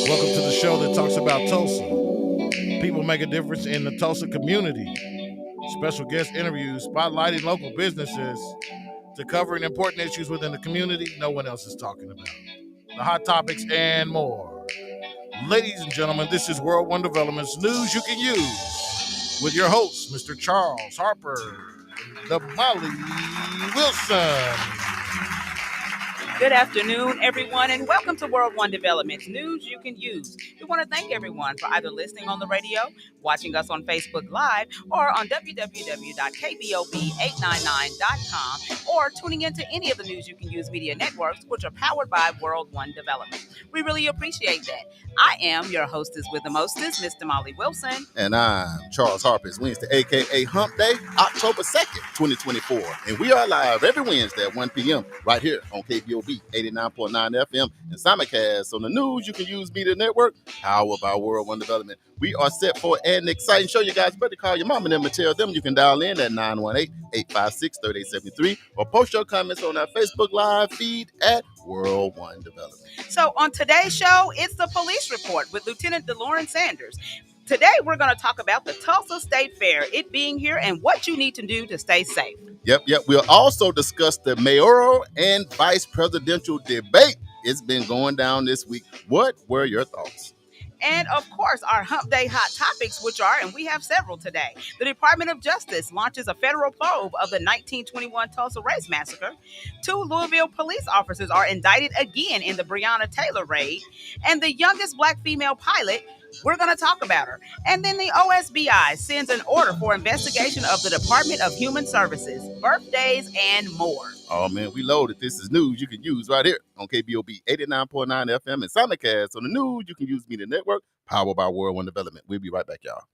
Welcome to the show that talks about Tulsa. People make a difference in the Tulsa community. Special guest interviews spotlighting local businesses to covering important issues within the community no one else is talking about. The hot topics and more. Ladies and gentlemen, this is World One Development's News You Can Use with your host, Mr. Charles Harper, Damali Wilson. Good afternoon, everyone, and welcome to World One Development's News You Can Use. We want to thank everyone for either listening on the radio, watching us on Facebook Live, or on www.KBOB899.com, or tuning into any of the News You Can Use media networks, which are powered by World One Development. We really appreciate that. I am your hostess with the mostest, Miss Damali Wilson. And I'm Charles Harper. It's Wednesday, a.k.a. Hump Day, October 2nd, 2024. And we are live every Wednesday at 1 p.m. right here on KBOB 89.9 FM and simulcast on the News You Can Use media network, powered by World One Development. We are set for an exciting show. You guys better call your mom and them and tell them you can dial in at 918-856-3873 or post your comments on our Facebook Live feed at World One Development. So on today's show, it's the police report with Lieutenant DeLauren Sanders. Today, we're going to talk about the Tulsa State Fair, it being here, and what you need to do to stay safe. Yep. We'll also discuss the mayoral and vice presidential debate. It's been going down this week. What were your thoughts? And, of course, our Hump Day hot topics, which are, and we have several today. The Department of Justice launches a federal probe of the 1921 Tulsa Race Massacre. 2 Louisville police officers are indicted again in the Breonna Taylor raid. And the youngest Black female pilot, we're going to talk about her. And then the OSBI sends an order for investigation of the Department of Human Services, birthdays, and more. Oh, man, we loaded. This is News You Can Use right here on KBOB 89.9 FM and simulcast on the News You Can Use media network, powered by World One Development. We'll be right back, y'all.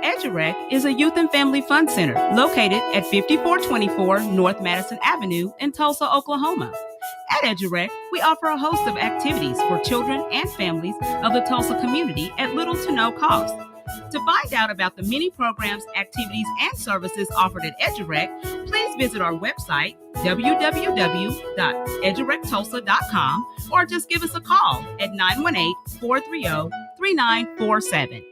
EduRec is a youth and family fun center located at 5424 North Madison Avenue in Tulsa, Oklahoma. At EduRec, we offer a host of activities for children and families of the Tulsa community at little to no cost. To find out about the many programs, activities, and services offered at EduRec, Please visit our website, www.edurectulsa.com, or just give us a call at 918-430-3947.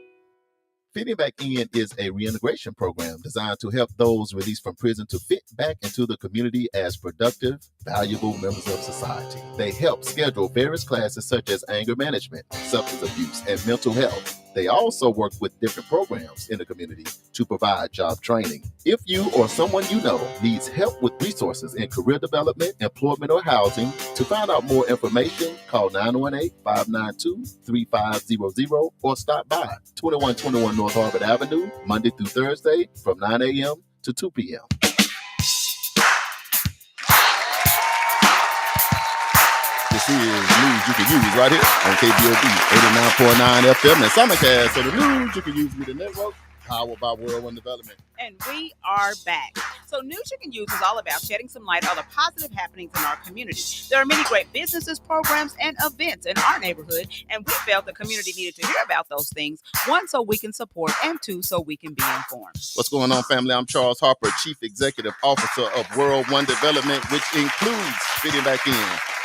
Fitting Back In is a reintegration program designed to help those released from prison to fit back into the community as productive, valuable members of society. They help schedule various classes such as anger management, substance abuse, and mental health. They also work with different programs in the community to provide job training. If you or someone you know needs help with resources in career development, employment, or housing, to find out more information, call 918-592-3500 or stop by 2121 North Harvard Avenue, Monday through Thursday from 9 a.m. to 2 p.m. This is news you can use right here on KBOB 89.9 FM and simulcast. So the news you can use with the network, powered by World One Development. And we are back. So News You Can Use is all about shedding some light on the positive happenings in our community. There are many great businesses, programs, and events in our neighborhood, and we felt the community needed to hear about those things. One, so we can support, and two, so we can be informed. What's going on, family? I'm Charles Harper, Chief Executive Officer of World One Development, which includes Fitting Back In,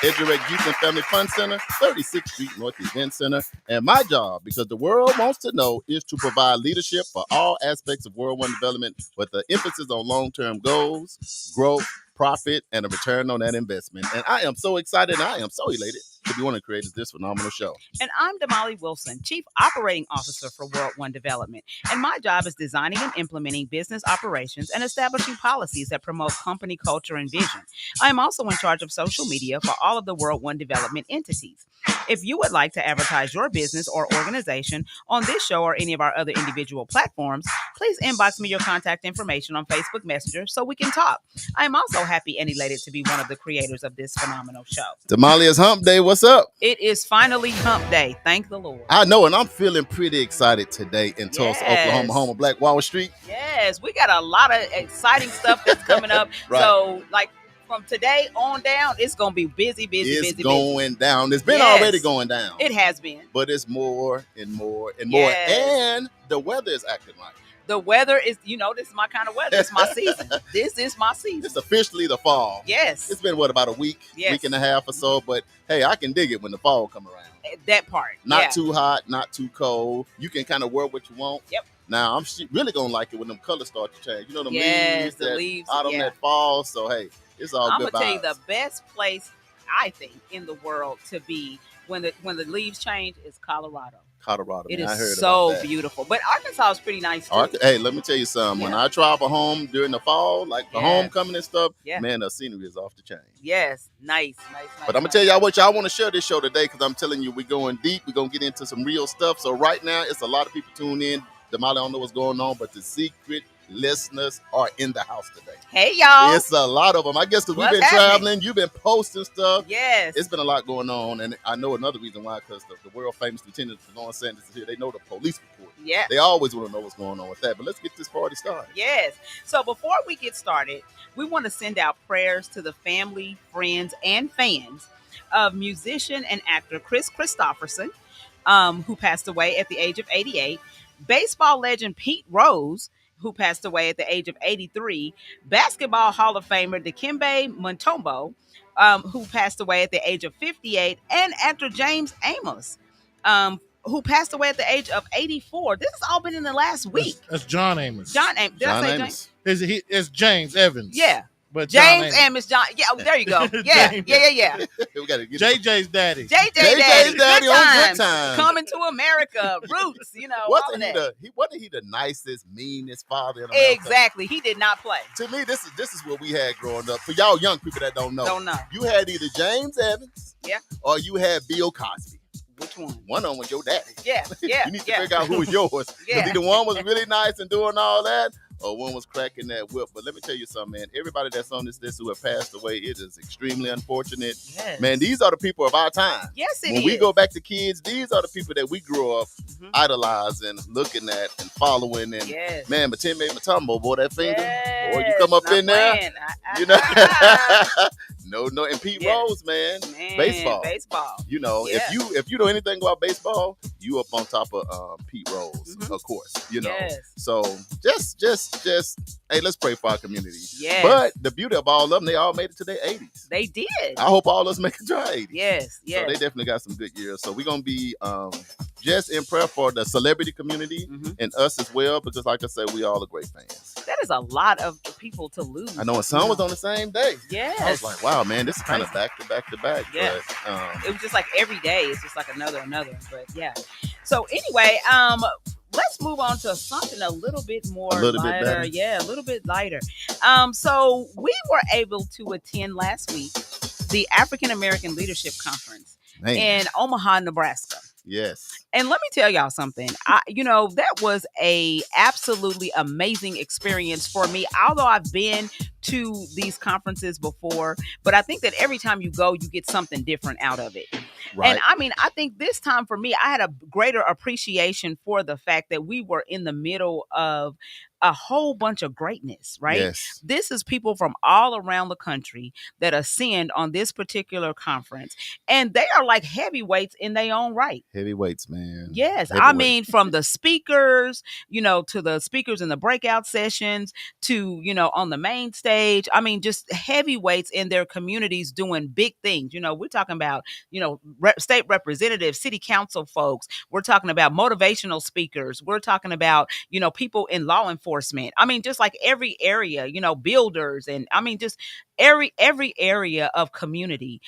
EduRec Youth and Family Fun Center, 36th Street North Event Center. And my job, because the world wants to know, is to provide leadership for all aspects of World One Development with the emphasis on long-term goals, growth, profit, and a return on that investment. And I am so excited and I am so elated to be one of the creators of this phenomenal show. And I'm Damali Wilson, Chief Operating Officer for World One Development. And my job is designing and implementing business operations and establishing policies that promote company culture and vision. I am also in charge of social media for all of the World One Development entities. If you would like to advertise your business or organization on this show or any of our other individual platforms, please inbox me your contact information on Facebook Messenger so we can talk. I am also happy and elated to be one of the creators of this phenomenal show. Damali, is Hump Day. What's up? It is finally Hump Day. Thank the Lord. I know, and I'm feeling pretty excited today in Tulsa, Oklahoma, home of Black Wall Street. Yes, we got a lot of exciting stuff that's coming up. Right. So, like, from today on down, it's going to be busy. It's going down. It's been already going down. It has been. But it's more and more and Yes. more. And the weather is acting right. The weather is, this is my kind of weather. It's my season. This is my season. It's officially the fall. Yes. It's been, about a week, Yes. week and a half or so. But, hey, I can dig it when the fall come around. That part. Not too hot, not too cold. You can kind of wear what you want. Yep. Now, I'm really going to like it when them colors start to change. You know, Yes, the that leaves, autumn, that fall. So, hey, it's all I'm good going to tell you vibes. the best place, I think, in the world to be when the leaves change is Colorado. Colorado. It man, I heard is so about that. beautiful. But Arkansas is pretty nice, too. Hey, let me tell you something. When Yeah. I travel home during the fall, like the Yes. homecoming and stuff, Yeah. man, the scenery is off the chain. Yes. Nice. But I'm going to tell y'all what y'all want to share this show today because I'm telling you we're going deep. We're going to get into some real stuff. So right now, it's a lot of people tuning in. Damali, I don't know what's going on, but the secret listeners are in the house today. Hey, y'all. It's a lot of them. I guess because we've What's been happening? traveling. You've been posting stuff. Yes. It's been a lot going on. And I know another reason why, because the world famous Lieutenant Lawrence Sanders is here. They know the police report. Yeah. They always want to know what's going on with that. But let's get this party started. Yes. So before we get started, we want to send out prayers to the family, friends, and fans of musician and actor Chris Christopherson, who passed away at the age of 88, baseball legend Pete Rose, who passed away at the age of 83, basketball Hall of Famer Dikembe Mutombo, who passed away at the age of 58, and actor James Amos, who passed away at the age of 84. This has all been in the last week. That's John Amos. John Amos. Did I John say Amos. James? It's James Evans. Yeah. But John James Amos. Amos. John. Yeah, there you go. Yeah. James. Yeah. We got to get JJ's daddy. JJ JJ's daddy on Good Times. Times. Coming to America. Roots, all of that. Wasn't he the nicest, meanest father in America? Exactly. He did not play. To me, this is what we had growing up. For y'all young people that don't know, you had either James Evans, Yeah. or you had Bill Cosby. Which one? One of them was your daddy. Yeah. You need to figure out who was yours. Because Yeah. either one was really nice and doing all that, or one was cracking that whip. But let me tell you something, man. Everybody that's on this list who have passed away, it is extremely unfortunate. Yes. Man, these are the people of our time. Yes, it is. When we go back to kids, these are the people that we grew up Mhm. idolizing, looking at, and following. And Yes. man, Matimbe Mutombo, boy, that finger. Yes. Or you come up Not in there, playing. you know. No, and Pete Yes. Rose, man. Man, Baseball. Baseball. You know, Yeah. if you know anything about baseball, you up on top of Pete Rose, Mhm. of course, you know. Yes. So just hey, let's pray for our community. Yes. But the beauty of all of them, they all made it to their 80s. They did. I hope all of us make it to our 80s. Yes. So they definitely got some good years. So we're gonna be just in prayer for the celebrity community and us as well, because like I said, we all are great fans. That is a lot of people to lose. I know, and some was on the same day. Yes. I was like, wow, man, this is kind of back to back to back. Yeah. But it was just like every day. It's just like another. But yeah. So anyway, let's move on to something a little bit more bit lighter. better. Yeah, a little bit lighter. So we were able to attend last week the African American Leadership Conference in Omaha, Nebraska. Yes. And let me tell y'all something. That was a absolutely amazing experience for me. Although I've been to these conferences before, but I think that every time you go, you get something different out of it. Right. And I mean, I think this time for me, I had a greater appreciation for the fact that we were in the middle of a whole bunch of greatness, right? Yes. This is people from all around the country that ascend on this particular conference. And they are like heavyweights in their own right. Heavyweights, man. Yes. Heavyweight. I mean, from the speakers, to the speakers in the breakout sessions, to, on the main stage. I mean, just heavyweights in their communities doing big things. We're talking about, state representatives, city council folks. We're talking about motivational speakers. We're talking about, people in law enforcement. I mean, just like every area, builders, and I mean, just every area of community.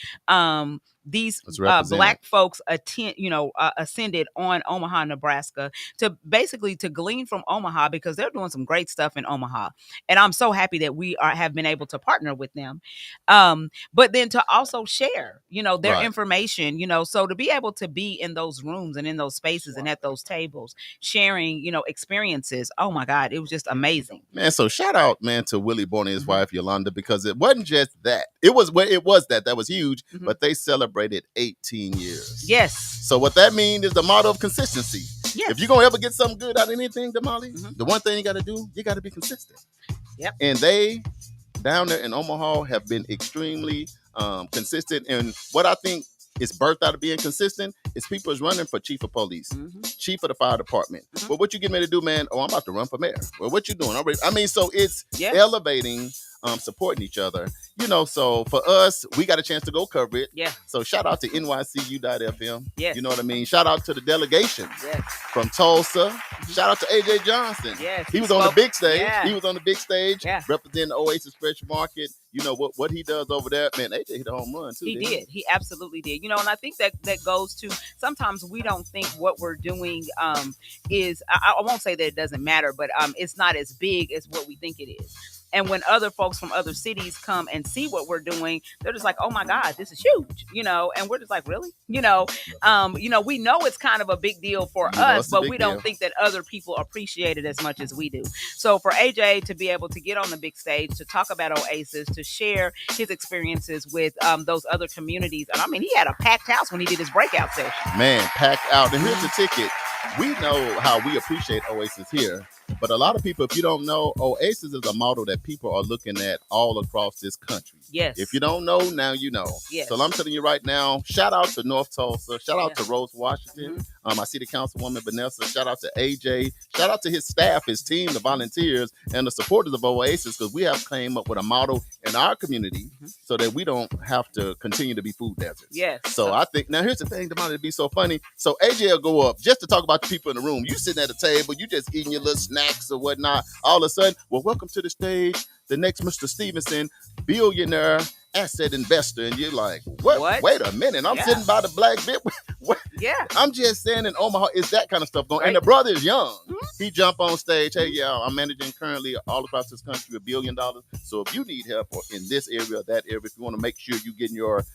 These Black folks ascended on Omaha, Nebraska to basically to glean from Omaha, because they're doing some great stuff in Omaha. And I'm so happy that we have been able to partner with them. But then to also share, their information, so to be able to be in those rooms and in those spaces and at those tables, sharing, experiences. Oh my God, it was just amazing. Man, so shout out, man, to Willie Born and his wife, Yolanda, because it wasn't just that. It was that was huge, but they celebrated 18 years. Yes. So what that means is the motto of consistency. Yes. If you're going to ever get something good out of anything, Damali, the one thing you got to do, you got to be consistent. Yep. And they, down there in Omaha, have been extremely consistent. And what I think is birthed out of being consistent is people is running for chief of police, chief of the fire department. Well, what you getting ready to do, man? Oh, I'm about to run for mayor. Well, what you doing? I mean, so it's elevating, supporting each other. So for us, we got a chance to go cover it. Yeah. So shout out to NYCU.FM. Yes. You know what I mean? Shout out to the delegation from Tulsa. Shout out to AJ Johnson. Yes. He was on the big stage. Yeah. He was on the big stage representing the Oasis Fresh Market. What he does over there, man, AJ hit a home run too. He did. He absolutely did. And I think that goes to, sometimes we don't think what we're doing is, I won't say that it doesn't matter, but it's not as big as what we think it is. And when other folks from other cities come and see what we're doing, they're just like, oh my God, this is huge, and we're just like, really? We know it's kind of a big deal for us, but we don't think that other people appreciate it as much as we do. So for AJ to be able to get on the big stage, to talk about Oasis, to share his experiences with those other communities. And I mean, he had a packed house when he did his breakout session. Man, packed out. And here's the ticket. We know how we appreciate Oasis here. But a lot of people, if you don't know, Oasis is a model that people are looking at all across this country. Yes. If you don't know, now you know. Yes. So I'm telling you right now, shout out to North Tulsa. Shout out to Rose Washington. I see the councilwoman Vanessa. Shout out to AJ. Shout out to his staff, his team, the volunteers, and the supporters of Oasis, because we have came up with a model in our community so that we don't have to continue to be food deserts. Yes. So I think, now here's the thing, the model to be so funny. So AJ will go up just to talk about the people in the room. You sitting at a table, you just eating your little snacks or whatnot. All of a sudden, well, welcome to the stage, the next Mr. Stevenson, billionaire asset investor. And you're like, what? Wait a minute. I'm sitting by the black bit. What? Yeah. I'm just saying in Omaha, is that kind of stuff going on. And the brother is young. He jump on stage. Hey, I'm managing currently all across this country $1 billion. So if you need help or in this area or that area, if you want to make sure you're getting your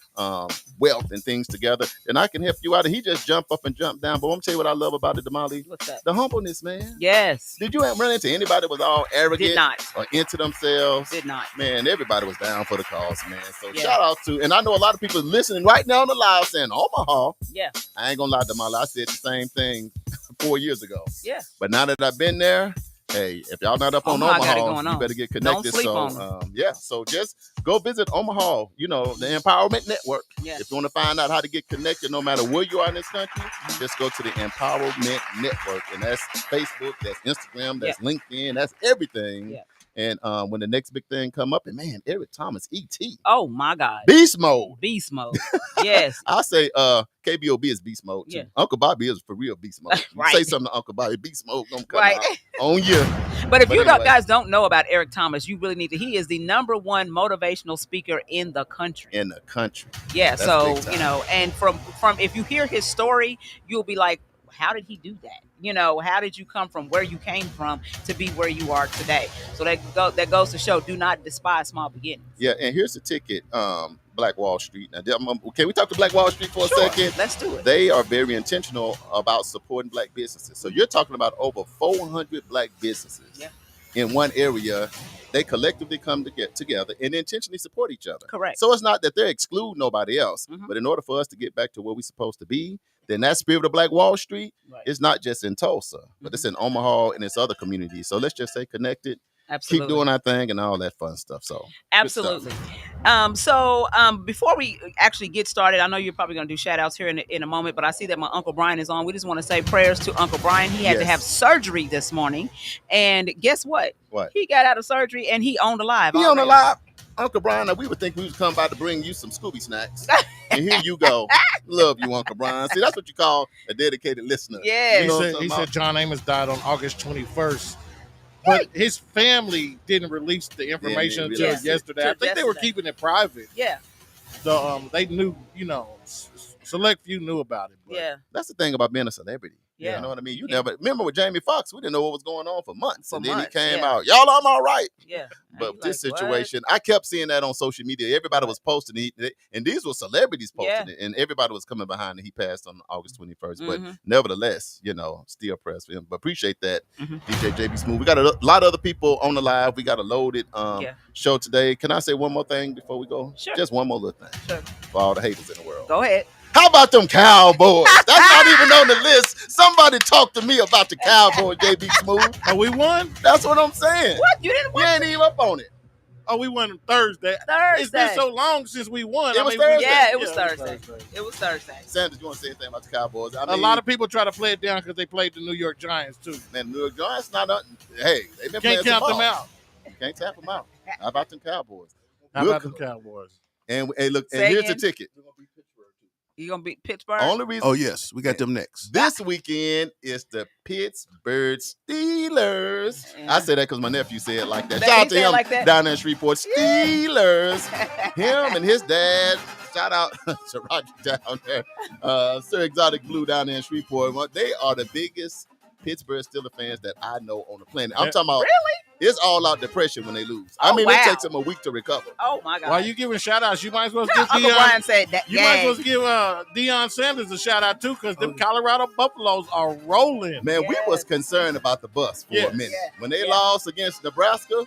wealth and things together, then I can help you out. And he just jump up and jump down. But I'm going to tell you what I love about it, Damali. What's that? The humbleness, man. Yes. Did you run into anybody that was all arrogant? Did not. Or into themselves? Did not. Man, everybody was down for the cause, man. So shout out to, and I know a lot of people listening right now on the live saying, Omaha. Yeah. I ain't gonna lie, Damali, I said the same thing 4 years ago. Yeah. But now that I've been there, Hey, if y'all not up on Omaha got it Omaha, going you on. better get Don't connected. sleep So, on them. yeah. So just go visit Omaha. You know, the Empowerment Network. Yes. If you want to find out how to get connected, no matter where you are in this country, just go to the Empowerment Network, and that's Facebook, that's Instagram, that's LinkedIn, that's everything. Yeah. And when the next big thing come up, and man, Eric Thomas, ET. Oh my God. Beast mode. Beast mode. Yes. I say KBOB is beast mode too. Yeah. Uncle Bobby is for real beast mode. You Right. say something to Uncle Bobby, beast mode gonna come Right. out on you. But if you anyway. guys don't know about Eric Thomas, you really need to. He is the #1 motivational speaker in the country. In the country. Yeah. That's So big time. you know, and from if you hear his story, you'll be like, how did he do that? You know, how did you come from where you came from to be where you are today? So that goes to show, do not despise small beginnings. Yeah, and here's the ticket, Black Wall Street. Now, can we talk to Black Wall Street for a second? Let's do it. They are very intentional about supporting Black businesses. So you're talking about over 400 Black businesses in one area. They collectively come together and intentionally support each other. Correct. So it's not that they're excluding nobody else, Mhm. but in order for us to get back to where we're supposed to be, then that spirit of Black Wall Street is not just in Tulsa, but it's in Omaha and it's other communities. So let's just stay connected. Absolutely. Keep doing our thing and all that fun stuff. So absolutely. Before we actually get started, I know you're probably going to do shout outs here in a moment, but I see that my Uncle Brian is on. We just want to say prayers to Uncle Brian. He had to have surgery this morning, and guess what? What? He got out of surgery and he owned alive. He on the live. Uncle Brian, we would think we was coming by to bring you some Scooby snacks. And here you go. Love you, Uncle Brian. See, that's what you call a dedicated listener. Yeah. You know He said John Amos died on August 21st. But his family didn't release the information until yesterday. I think they were keeping it private. Yeah. So they knew, you know, select few knew about it. But that's the thing about being a celebrity. Yeah. You know what I mean? You never remember with Jamie Foxx, we didn't know what was going on for months. And then he came yeah. out, y'all, I'm all right. Yeah. But like, this situation, I kept seeing that on social media. Everybody was posting it, and these were celebrities posting it, and everybody was coming behind it. He passed on August 21st. But nevertheless, you know, still pressed for him. But appreciate that, DJ JB Smooth. We got a lot of other people on the live. We got a loaded show today. Can I say one more thing before we go? Sure. Just one more little thing. Sure. For all the haters in the world. Go ahead. How about them Cowboys? That's not even on the list. Somebody talk to me about the Cowboys, JB Smooth. Oh, we won? That's what I'm saying. What? You didn't win? You ain't even up on it. Oh, we won Thursday. It's been so long since we won. It was Thursday. Yeah, it was Thursday. It was Thursday. Sanders, you want to say anything about the Cowboys? I mean, a lot of people try to play it down because they played the New York Giants, too. Man, the New York Giants, hey, they've been Can't playing count them out. You can't tap them out. How about them Cowboys? How about them Cowboys? And hey, look, and here's the ticket. You gonna beat Pittsburgh? Only reason. Oh yes, we got them next. This weekend is the Pittsburgh Steelers. I say that because my nephew said it like that. Shout out to him like down there in Shreveport. Steelers. Him and his dad. Shout out to Roger down there. Sir Exotic Blue down there in Shreveport. They are the biggest Pittsburgh Steelers fans that I know on the planet. I'm talking about. Really? It's all out depression when they lose. I mean, it takes them a week to recover. Oh my God! While you giving shout outs, you might as well give Uncle Brian said that. You might as well give Deion Sanders a shout out too, because them Colorado Buffaloes are rolling. Man, we was concerned about the bus for a minute. When they lost against Nebraska,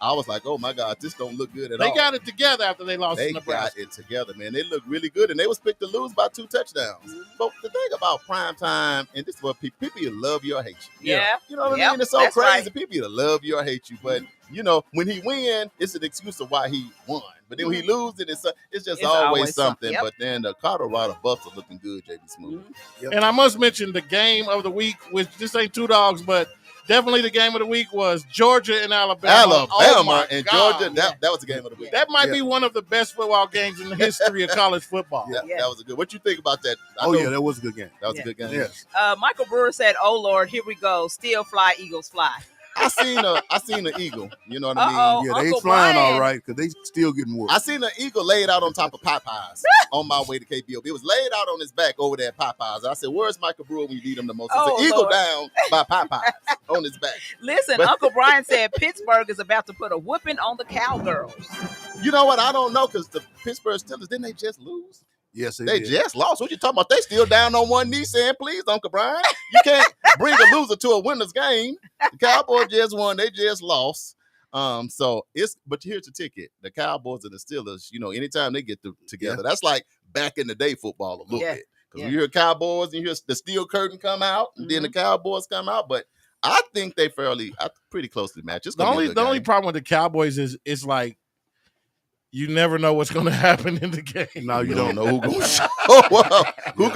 I was like, oh my God, this don't look good at all. They got it together after they lost to Nebraska. They got it together, man. They look really good, and they was picked to lose by 2 touchdowns. But the thing about prime time, and this is what people either love you or hate you. Yeah. You know what I mean? It's so crazy. Right. People either love you or hate you. But, you know, when he win, it's an excuse of why he won. But then when he loses, it's just always something. But then the Colorado Buffs are looking good, JB Smooth. And I must mention the game of the week, which this ain't two dogs, but definitely the game of the week was Georgia and Alabama. And Georgia, that was the game of the week. That might be one of the best football games in the history of college football. That was a good. What you think about that? That was a good game. That was a good game. Yes. Michael Brewer said, "Oh Lord, here we go. Still fly, Eagles fly." I seen an eagle. You know what I mean? Yeah, they ain't flying all right because they still getting work. I seen an eagle laid out on top of Popeyes on my way to KBOB. It was laid out on his back over there at Popeyes. I said, "Where's Michael Brewer when you need him the most?" It's an eagle down by Popeyes on his back. Listen, Uncle Brian said Pittsburgh is about to put a whooping on the Cowgirls. You know what? I don't know because the Pittsburgh Steelers, didn't they just lose? Yes, they just lost. What you talking about? They still down on one knee saying, please, Uncle Brian. You can't bring a loser to a winner's game. The Cowboys just won. They just lost. But here's the ticket. The Cowboys and the Steelers, you know, anytime they get together, that's like back in the day football a little bit. Because you hear Cowboys and you hear the steel curtain come out and then the Cowboys come out. But I think they pretty closely match. It's The gonna be a good only game. problem with the Cowboys is it's like you never know what's going to happen in the game. No, You you don't don't. know who gonna show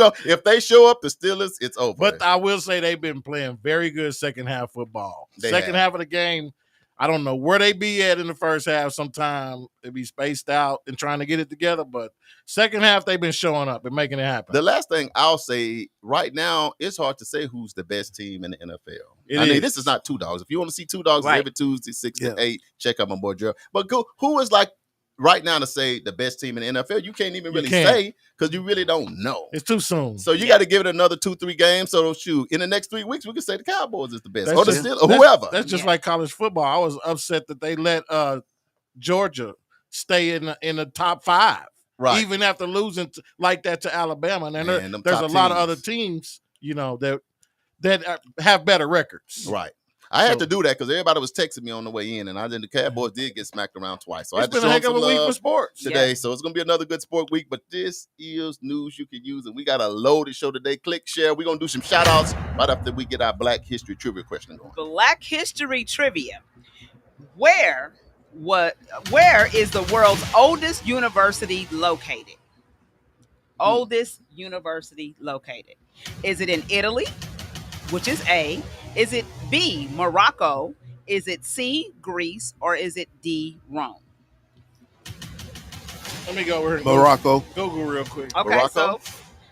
up. If they show up, the Steelers, it's over. But I will say they've been playing very good second half football. They Second have. half of the game, I don't know where they be at in the first half. Sometime they be spaced out and trying to get it together. But second half, they've been showing up and making it happen. The last thing I'll say, right now, it's hard to say who's the best team in the NFL. It is. This is not Two Dogs. If you want to see Two Dogs Right. every Tuesday, 6 to 8, check out my boy Gerald. But who is like right now to say the best team in the NFL? You can't even really say because you really don't know. It's too soon. So you got to give it another 2-3 games. So shoot, in the next 3 weeks, we can say the Cowboys is the best, That's or the just- Steelers, or whoever. That's just like college football. I was upset that they let Georgia stay in the top 5, Right. even after losing like that to Alabama. And Man, them there's a top lot of teams. other teams, that have better records. Right. I had So- to do that because everybody was texting me on the way in, and I think the Cowboys did get smacked around twice. So I It's had to been show a heck them of some a week love for sports. today. So it's going to be another good sport week, but this is news you can use, and we got a loaded show today. Click, share. We're going to do some shout-outs right after we get our Black History Trivia question going. Black History Trivia. Where is the world's oldest university located? Oldest university located. Is it in Italy, which is A? Is it B, Morocco? Is it C, Greece? Or is it D, Rome? Let me go over here and Morocco. Google real quick. Okay, Morocco? so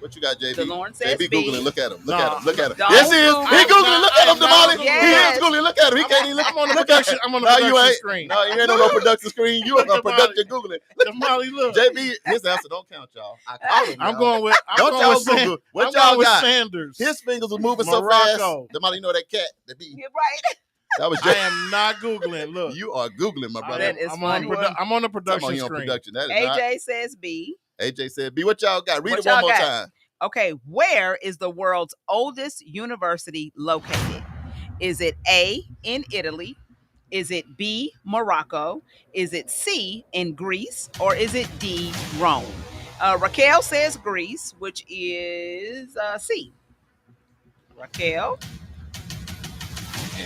What you got, JB? DeLauren says JB B. Googling. Look at him. Look No, at him. Look at him. don't Yes, he is. Google. He Googling. Look at him, Damali. Yes. He is Googling. Look at him. He can't even look. I'm on the Look at production. him. I'm on the No, you production ain't. screen. No, you ain't on no production screen. You on Look a about production it. Googling. Damali, look. JB, his answer don't count, y'all. I called him. I'm y'all. going with. I'm Don't going y'all with San- Google. What I'm y'all going with got? Sanders. His fingers was moving so Morocco. fast. Damali, you know that cat, the bee. you're right. That was I Jay. am not Googling. Look, You are Googling, my brother. That is I'm on, funny. I'm on the Talking about production he on screen. production. That is not. AJ says B. AJ said, B, what y'all got? Read What it one y'all more got? time. Okay, where is the world's oldest university located? Is it A, in Italy? Is it B, Morocco? Is it C, in Greece? Or is it D, Rome? Raquel says Greece, which is C. Raquel.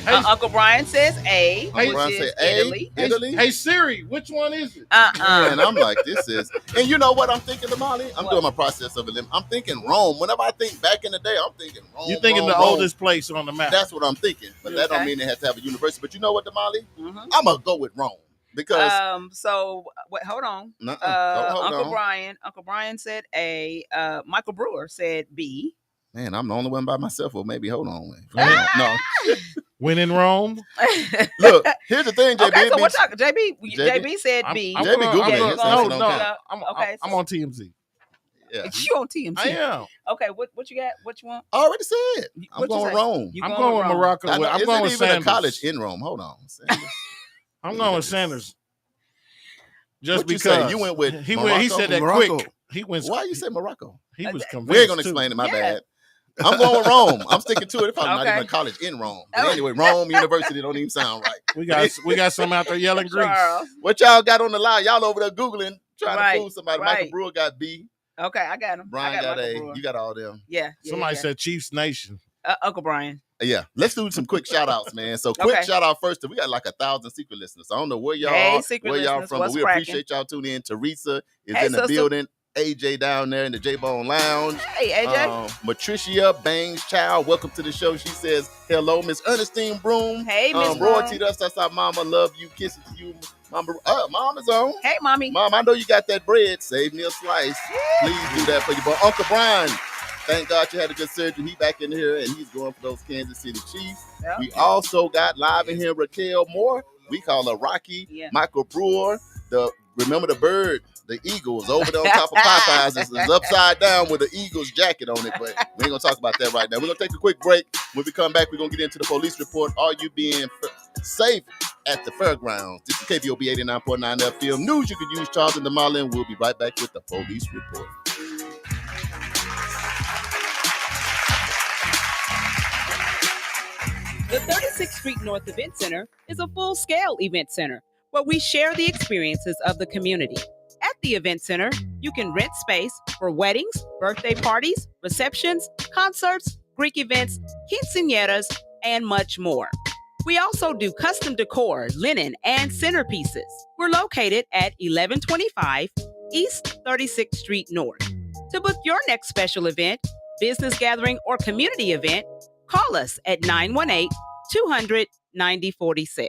Hey, Uncle Brian says A, Hey, which Brian is say A. Italy. Italy? Hey Siri, which one is it? And I'm like, this is, and you know what I'm thinking, Damali? I'm What? doing my process of it. I'm thinking Rome. Whenever I think back in the day, I'm thinking Rome. You thinking Rome, the Rome. oldest place on the map? That's what I'm thinking. But that don't Okay. mean they have to have a university. But you know what, Damali? Mhm. I'm going to go with Rome. Because, So wait, hold on. nuh-uh, don't hold Uncle Brian said A. Michael Brewer said B. Man, I'm the only one by myself. Or maybe, hold on. Wait. Ah! No. When in Rome, Look, here's the thing, JB. Okay, so it what beats- y'all, JB said I'm, B. I'm JB going- Googling. I'm His going- answer no, don't no, count. I'm on TMZ. Yeah. You on TMZ? I am. Okay, what you got? What you want? I already said. I'm What you going with say? Rome. You I'm going going with with Rome? Morocco. I know, I'm isn't going with even Sanders. a college in Rome. Hold on. Sanders. I'm going with Sanders. Just What'd you because say? You went with he Morocco? said that Morocco. quick. He went. Why you say Morocco? He was convinced. We ain't gonna too. explain it. My Yeah. bad. I'm going with Rome. I'm sticking to it. If I'm not Okay. even a college in Rome. But Oh. anyway, Rome University don't even sound right. We got some out there yelling Greece. Charles. What y'all got on the line? Y'all over there Googling, trying Right, to fool somebody. right. Michael Brewer got B. Okay, I got him. Brian I got Michael A. Brewer. You got all them. Yeah. Somebody said Chiefs Nation. Uncle Brian. Yeah. Let's do some quick shout outs, man. So quick Okay. shout out first. We got like 1,000 secret listeners. I don't know where y'all Hey, are, secret where y'all listeners, from, but what's we cracking? appreciate y'all tuning in. Teresa is Hey, in the sister. building. AJ down there in the J-Bone Lounge. Hey, AJ. Matricia Bangs Child, welcome to the show. She says, hello, Miss Ernestine Broom. Hey, Miss Royalty, Broom. that's our mama. Love you. Kisses to you. Mama, Mom is on. Hey, mommy. Mom, I know you got that bread. Save me a slice. Please do that for you. But Uncle Brian, thank God you had a good surgery. He back in here, and he's going for those Kansas City Chiefs. Yeah. We also got live in here Raquel Moore. We call her Rocky. Yeah. Michael Brewer. Remember the bird, the Eagles, over there on top of Popeyes is upside down with an Eagles jacket on it. But we ain't going to talk about that right now. We're going to take a quick break. When we come back, we're going to get into the police report. Are you being safe at the fairgrounds? This is KBOB 89.9 FM. News you could use. Charles and Damali, and we'll be right back with the police report. The 36th Street North Event Center is a full-scale event center where we share the experiences of the community. At the event center, you can rent space for weddings, birthday parties, receptions, concerts, Greek events, quinceañeras, and much more. We also do custom decor, linen, and centerpieces. We're located at 1125 East 36th Street North. To book your next special event, business gathering, or community event, call us at 918-200-9046.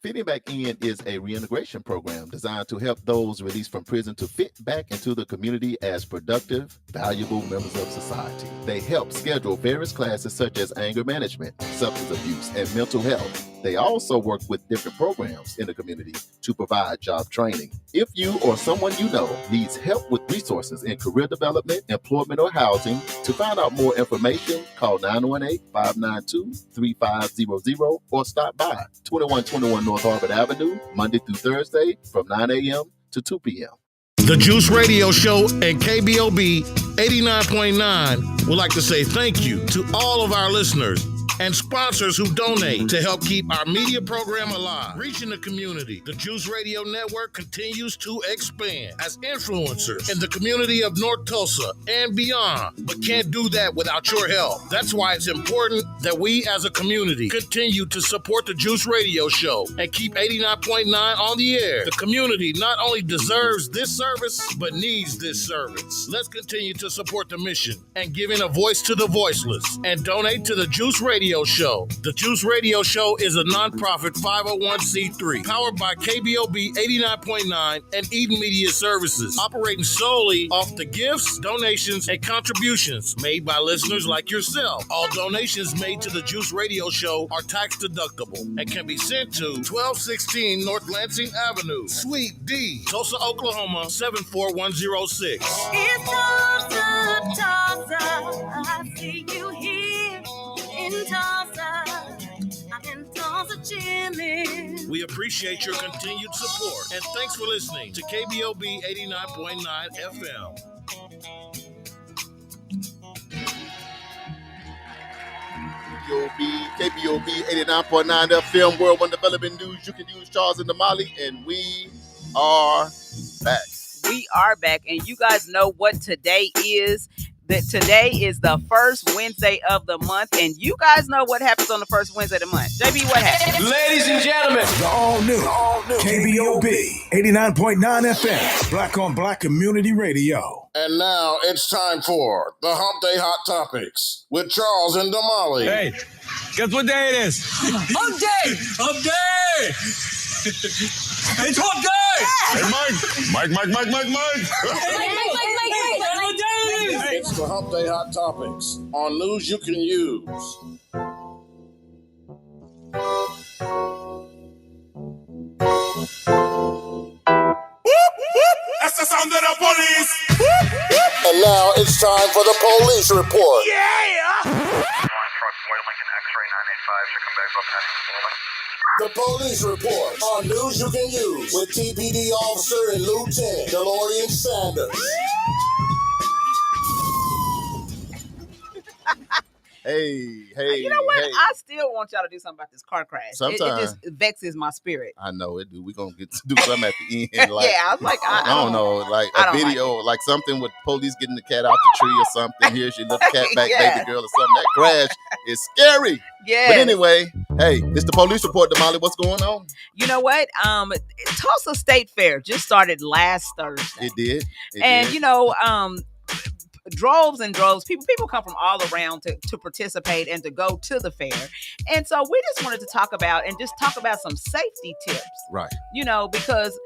Fitting Back In is a reintegration program designed to help those released from prison to fit back into the community as productive, valuable members of society. They help schedule various classes such as anger management, substance abuse, and mental health. They also work with different programs in the community to provide job training. If you or someone you know needs help with resources in career development, employment, or housing, to find out more information, call 918-592-3500 or stop by 2121 North Harvard Avenue, Monday through Thursday from 9 a.m. to 2 p.m. The Juice Radio Show and KBOB 89.9 would like to say thank you to all of our listeners and sponsors who donate to help keep our media program alive. Reaching the community, the Juice Radio Network continues to expand as influencers in the community of North Tulsa and beyond, but can't do that without your help. That's why it's important that we as a community continue to support the Juice Radio Show and keep 89.9 on the air. The community not only deserves this service, but needs this service. Let's continue to support the mission and giving a voice to the voiceless and donate to the Juice Radio Show. The Juice Radio Show is a nonprofit 501c3 powered by KBOB 89.9 and Eden Media Services, operating solely off the gifts, donations, and contributions made by listeners like yourself. All donations made to the Juice Radio Show are tax deductible and can be sent to 1216 North Lansing Avenue, Suite D, Tulsa, Oklahoma 74106. It's Tulsa, Tulsa, I see you here. In Tulsa, I'm in Tulsa chillin'. We appreciate your continued support and thanks for listening to KBOB 89.9 FM. KBOB 89.9 FM, World One Development News. You can use Charles and Damali, and we are back. We are back, and you guys know what today is. That today is the first Wednesday of the month, and you guys know what happens on the first Wednesday of the month. JB, what happens? Ladies and gentlemen, the all new KBOB 89.9 FM, Black on Black Community Radio. And now it's time for the Hump Day Hot Topics with Charles and Damali. hey, guess what day it is? Hump Day! Hump day! It's Hump day! Hey, Mike! It's the Hump Day Hot Topics on news you can use. That's the sound of the police. And now it's time for the police report. The police report on news you can use with TPD Officer and Lieutenant DeLorean Sanders. Hey. You know what? I still want y'all to do something about this car crash. It just vexes my spirit. I know it do. We're going to get to do something at the end. Like, yeah, I was like, I don't know, like a video, like something with police getting the cat out the tree or something. Here's your little cat back, baby girl or something. That crash is scary. Yeah. But anyway, hey, it's the police report, Damali. What's going on? You know what? Tulsa State Fair just started last Thursday. It did. You know, droves and droves. People come from all around to participate and to go to the fair. And so we just wanted to talk about some safety tips. Right. You know, because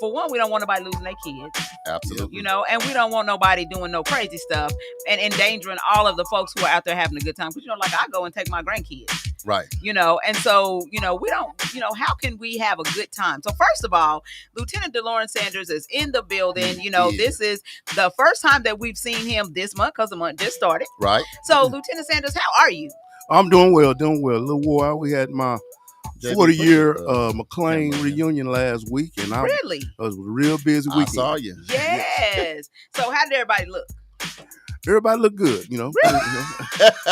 for one, we don't want nobody losing their kids. Absolutely. You know, and we don't want nobody doing no crazy stuff and endangering all of the folks who are out there having a good time. Because, you know, like I go and take my grandkids. Right. You know, and so, you know, we don't, you know, how can we have a good time? So first of all, Lieutenant DeLorean Sanders is in the building. You know, This is the first time that we've seen him this month because the month just started. Right. So Lieutenant Sanders, how are you? I'm doing well. A little while. We had my 40-year McLean reunion last week, and Really? It was a real busy weekend. I saw you. Yes. So how did everybody look? Everybody look good, you know. Really?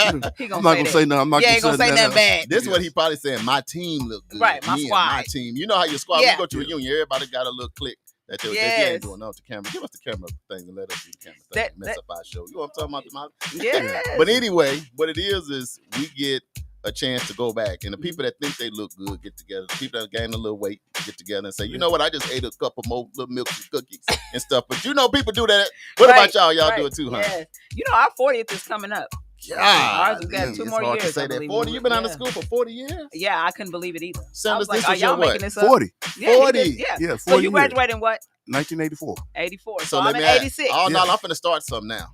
I'm not gonna say nothing. I'm not gonna say nothing bad. This is what he probably saying. My team look good. Right, my squad. My team. You know how your squad. Yeah. You go to a reunion, everybody got a little clique That you Yes. ain't doing nothing to camera. Give us the camera thing and let us do the camera thing. Mess up our show. You know what I'm talking about, Damali? Yes. But anyway, what it is we get a chance to go back, and the people that think they look good get together. The people that gain a little weight get together and say, you know what? I just ate a couple more little milk and cookies and stuff. But you know, people do that. What about y'all? Y'all do it too, huh? Yes. You know, our 40th is coming up. Yeah, Ours has got 2 it's more hard years. to say that. 40. You've been out of school for 40 years. Yeah, I couldn't believe it either. Send I was us like, this are is your y'all what? making this up? 40. Yeah, 40. Yeah, 40 So you years. graduated in what? 1984. 84. So So let I'm me in ask. 86. Oh no, Yeah. I'm finna start something now.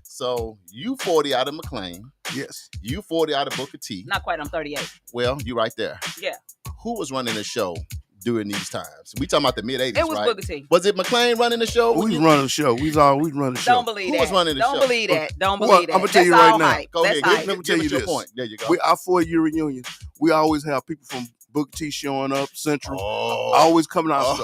So you 40 out of McLean. Yes. You 40 out of Booker T. Not quite. I'm 38. Well, you right there. Yeah. Who was running the show during these times? We talking about the mid 80s, It was right? Booker T. Was it McLean running the show? We was running the show. We running the show. Don't believe Who that. was running the Don't show? believe that. Don't Well, believe that. I'ma tell you That's right all now. hype. Go That's ahead. hype. Give tell us you your this. point. There you go. Our 4-year reunion, we always have people from Booker T showing up, Central, Oh. always coming out.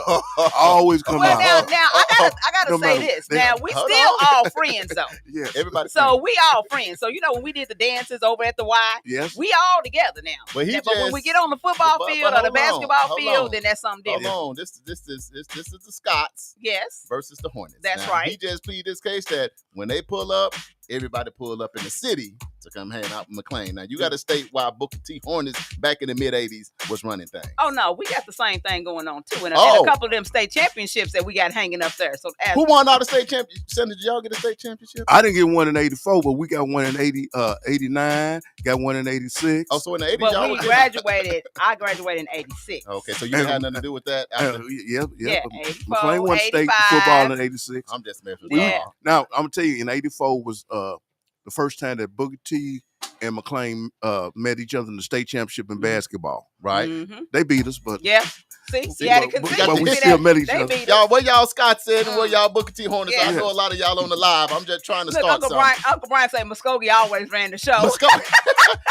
Always coming Well, out. now I gotta No say matter- this. they- Now we Hold still on. all friends though. Yeah. Everybody. So we all friends. So you know when we did the dances over at the Y, Yes. we all together now. But he But when just- we get on the football but field or hold the on, basketball hold field, on. then that's something Hold different. on. This is the Scots Yes. versus the Hornets. That's Now, right. He just pleaded his case that when they pull up, everybody pull up in the city to come hang out with McLean. Now you got to state why Booker T Hornets back in the mid 80s was running things. Oh no, we got the same thing going on too, and Oh. a couple of them state championships that we got hanging up there. So Who won all the state championships? Did y'all get a state championship? I didn't get one in 84, but we got one in 89, got one in 86. Oh, so in the 80s, but y'all we was graduated. I graduated in '86. Okay, so you didn't have nothing to do with that. Yeah. Yeah, but 84, McLean won state 85. football in 86. I'm just messing with Yeah. y'all. Now, I'm going to tell you, in 84 was the first time that Booker T and McLean met each other in the state championship in basketball. Right? Mm-hmm. They beat us, but Yeah. See, See, you had to but consider. we See still that? met each They other. beat us. Y'all, where y'all Scott said and where y'all Booker T Hornets? I Yeah. know a lot of y'all on the live. I'm just trying to Look, start Uncle Brian said Muskogee always ran the show. Muskogee.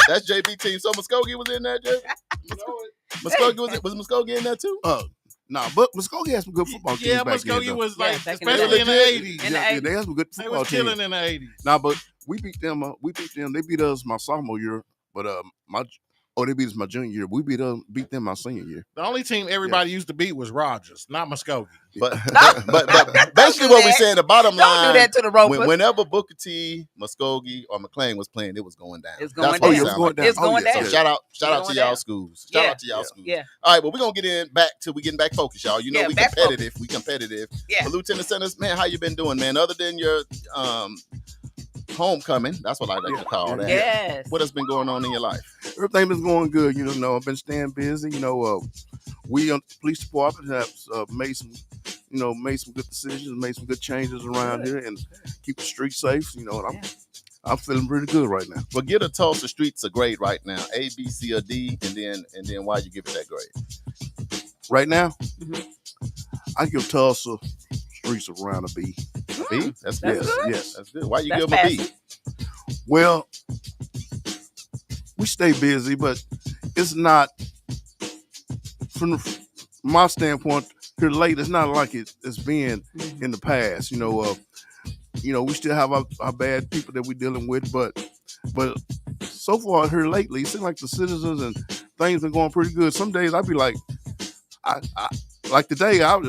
That's JB team. So Muskogee was in there, JB? Muskogee was Muskogee in there too? Nah, but Muskogee had some good football teams Yeah, back then. Muskogee though. was Yeah, like, back in the especially day. in the 80s. In the Yeah, they had some good They football was teams. killing in the 80s. Nah, but we beat them. They beat us my sophomore year, but they beat us my junior year. We beat them my senior year. The only team everybody used to beat was Rogers, not Muskogee. But basically do what we that. saying, the bottom Don't line, do that to the Ropers. whenever Booker T, Muskogee, or McLean was playing, it was going down. It's going That's down. what yeah, it it's sound going like. down. It's going yeah. down. So shout out It's to going y'all down. schools. Shout Yeah. out to y'all schools. Yeah. All right, but we're gonna get we getting back focused, y'all. You know Yeah, we back competitive. We competitive. Yeah. But Lieutenant Sanders, man, how you been doing, man? Other than your homecoming, that's what I like to call that. Yes. What has been going on in your life? Everything been going good. You know, I've been staying busy. You know, we on the police department have made some good decisions, made some good changes around here, and keep the streets safe. You know, and I'm feeling pretty good right now. Forget a Tulsa streets a grade right now. A, B, C, or D, and then why you give it that grade? Right now, Mhm. I give Tulsa streets around a B. B? That's That's good. good. Yes. That's good. Why you That's give them a B? passing. Well, we stay busy, but it's not from my standpoint here late. It's not like it's been in the past. You know, we still have our bad people that we're dealing with, but so far here lately, it seems like the citizens and things been going pretty good. Some days I'd be like, like today, I've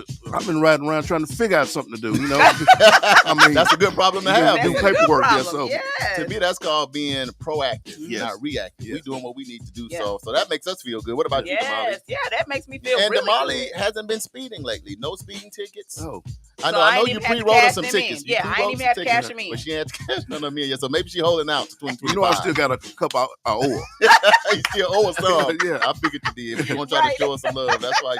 been riding around trying to figure out something to do. You know, I mean, That's a good problem to you have. gotta do That's a good paperwork. Yeah, problem. so Yes. To me, that's called being proactive, Yes. not reactive. Yes. We doing what we need to do, Yeah. so that makes us feel good. What about you, Damali? Yes. Yeah, that makes me feel And really Damali good. hasn't been speeding lately. No speeding tickets. oh, I So know. I I know ain't you even had to pre-rolled cash some them tickets. in. You Yeah, I ain't pre-rolled even some had to tickets, cash them in. but she ain't had to cash none of them in yet. So maybe she holding out to 2025. you know, I still got a cup of oil. You still owe us some. Yeah. I figured you did. You want to try to show us some love. That's why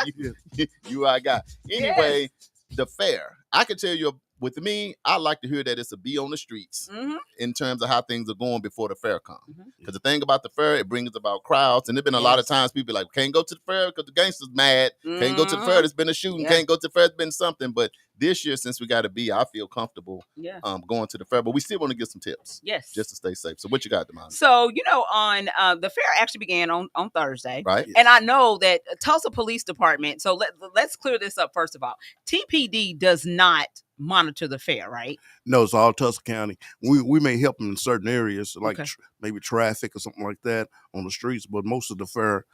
you I got. Anyway, the fair. I can tell you, with me, I like to hear that it's a B on the streets Mhm. in terms of how things are going before the fair comes. Mhm. Because the thing about the fair, it brings about crowds. And there's been a lot of times people like, can't go to the fair because the gangsters mad. Can't go to the fair, there's been a shooting. Yeah. Can't go to the fair, there's been something. But this year, since we got a B, I feel comfortable Yeah. going to the fair. But we still want to get some tips Yes. just to stay safe. So what you got, Damali? So, on the fair actually began on Thursday. Right? And I know that Tulsa Police Department, so let's clear this up first of all. TPD does not monitor the fair, right? No, it's all Tulsa County. We may help them in certain areas, like Okay. maybe traffic or something like that on the streets, but most of the fair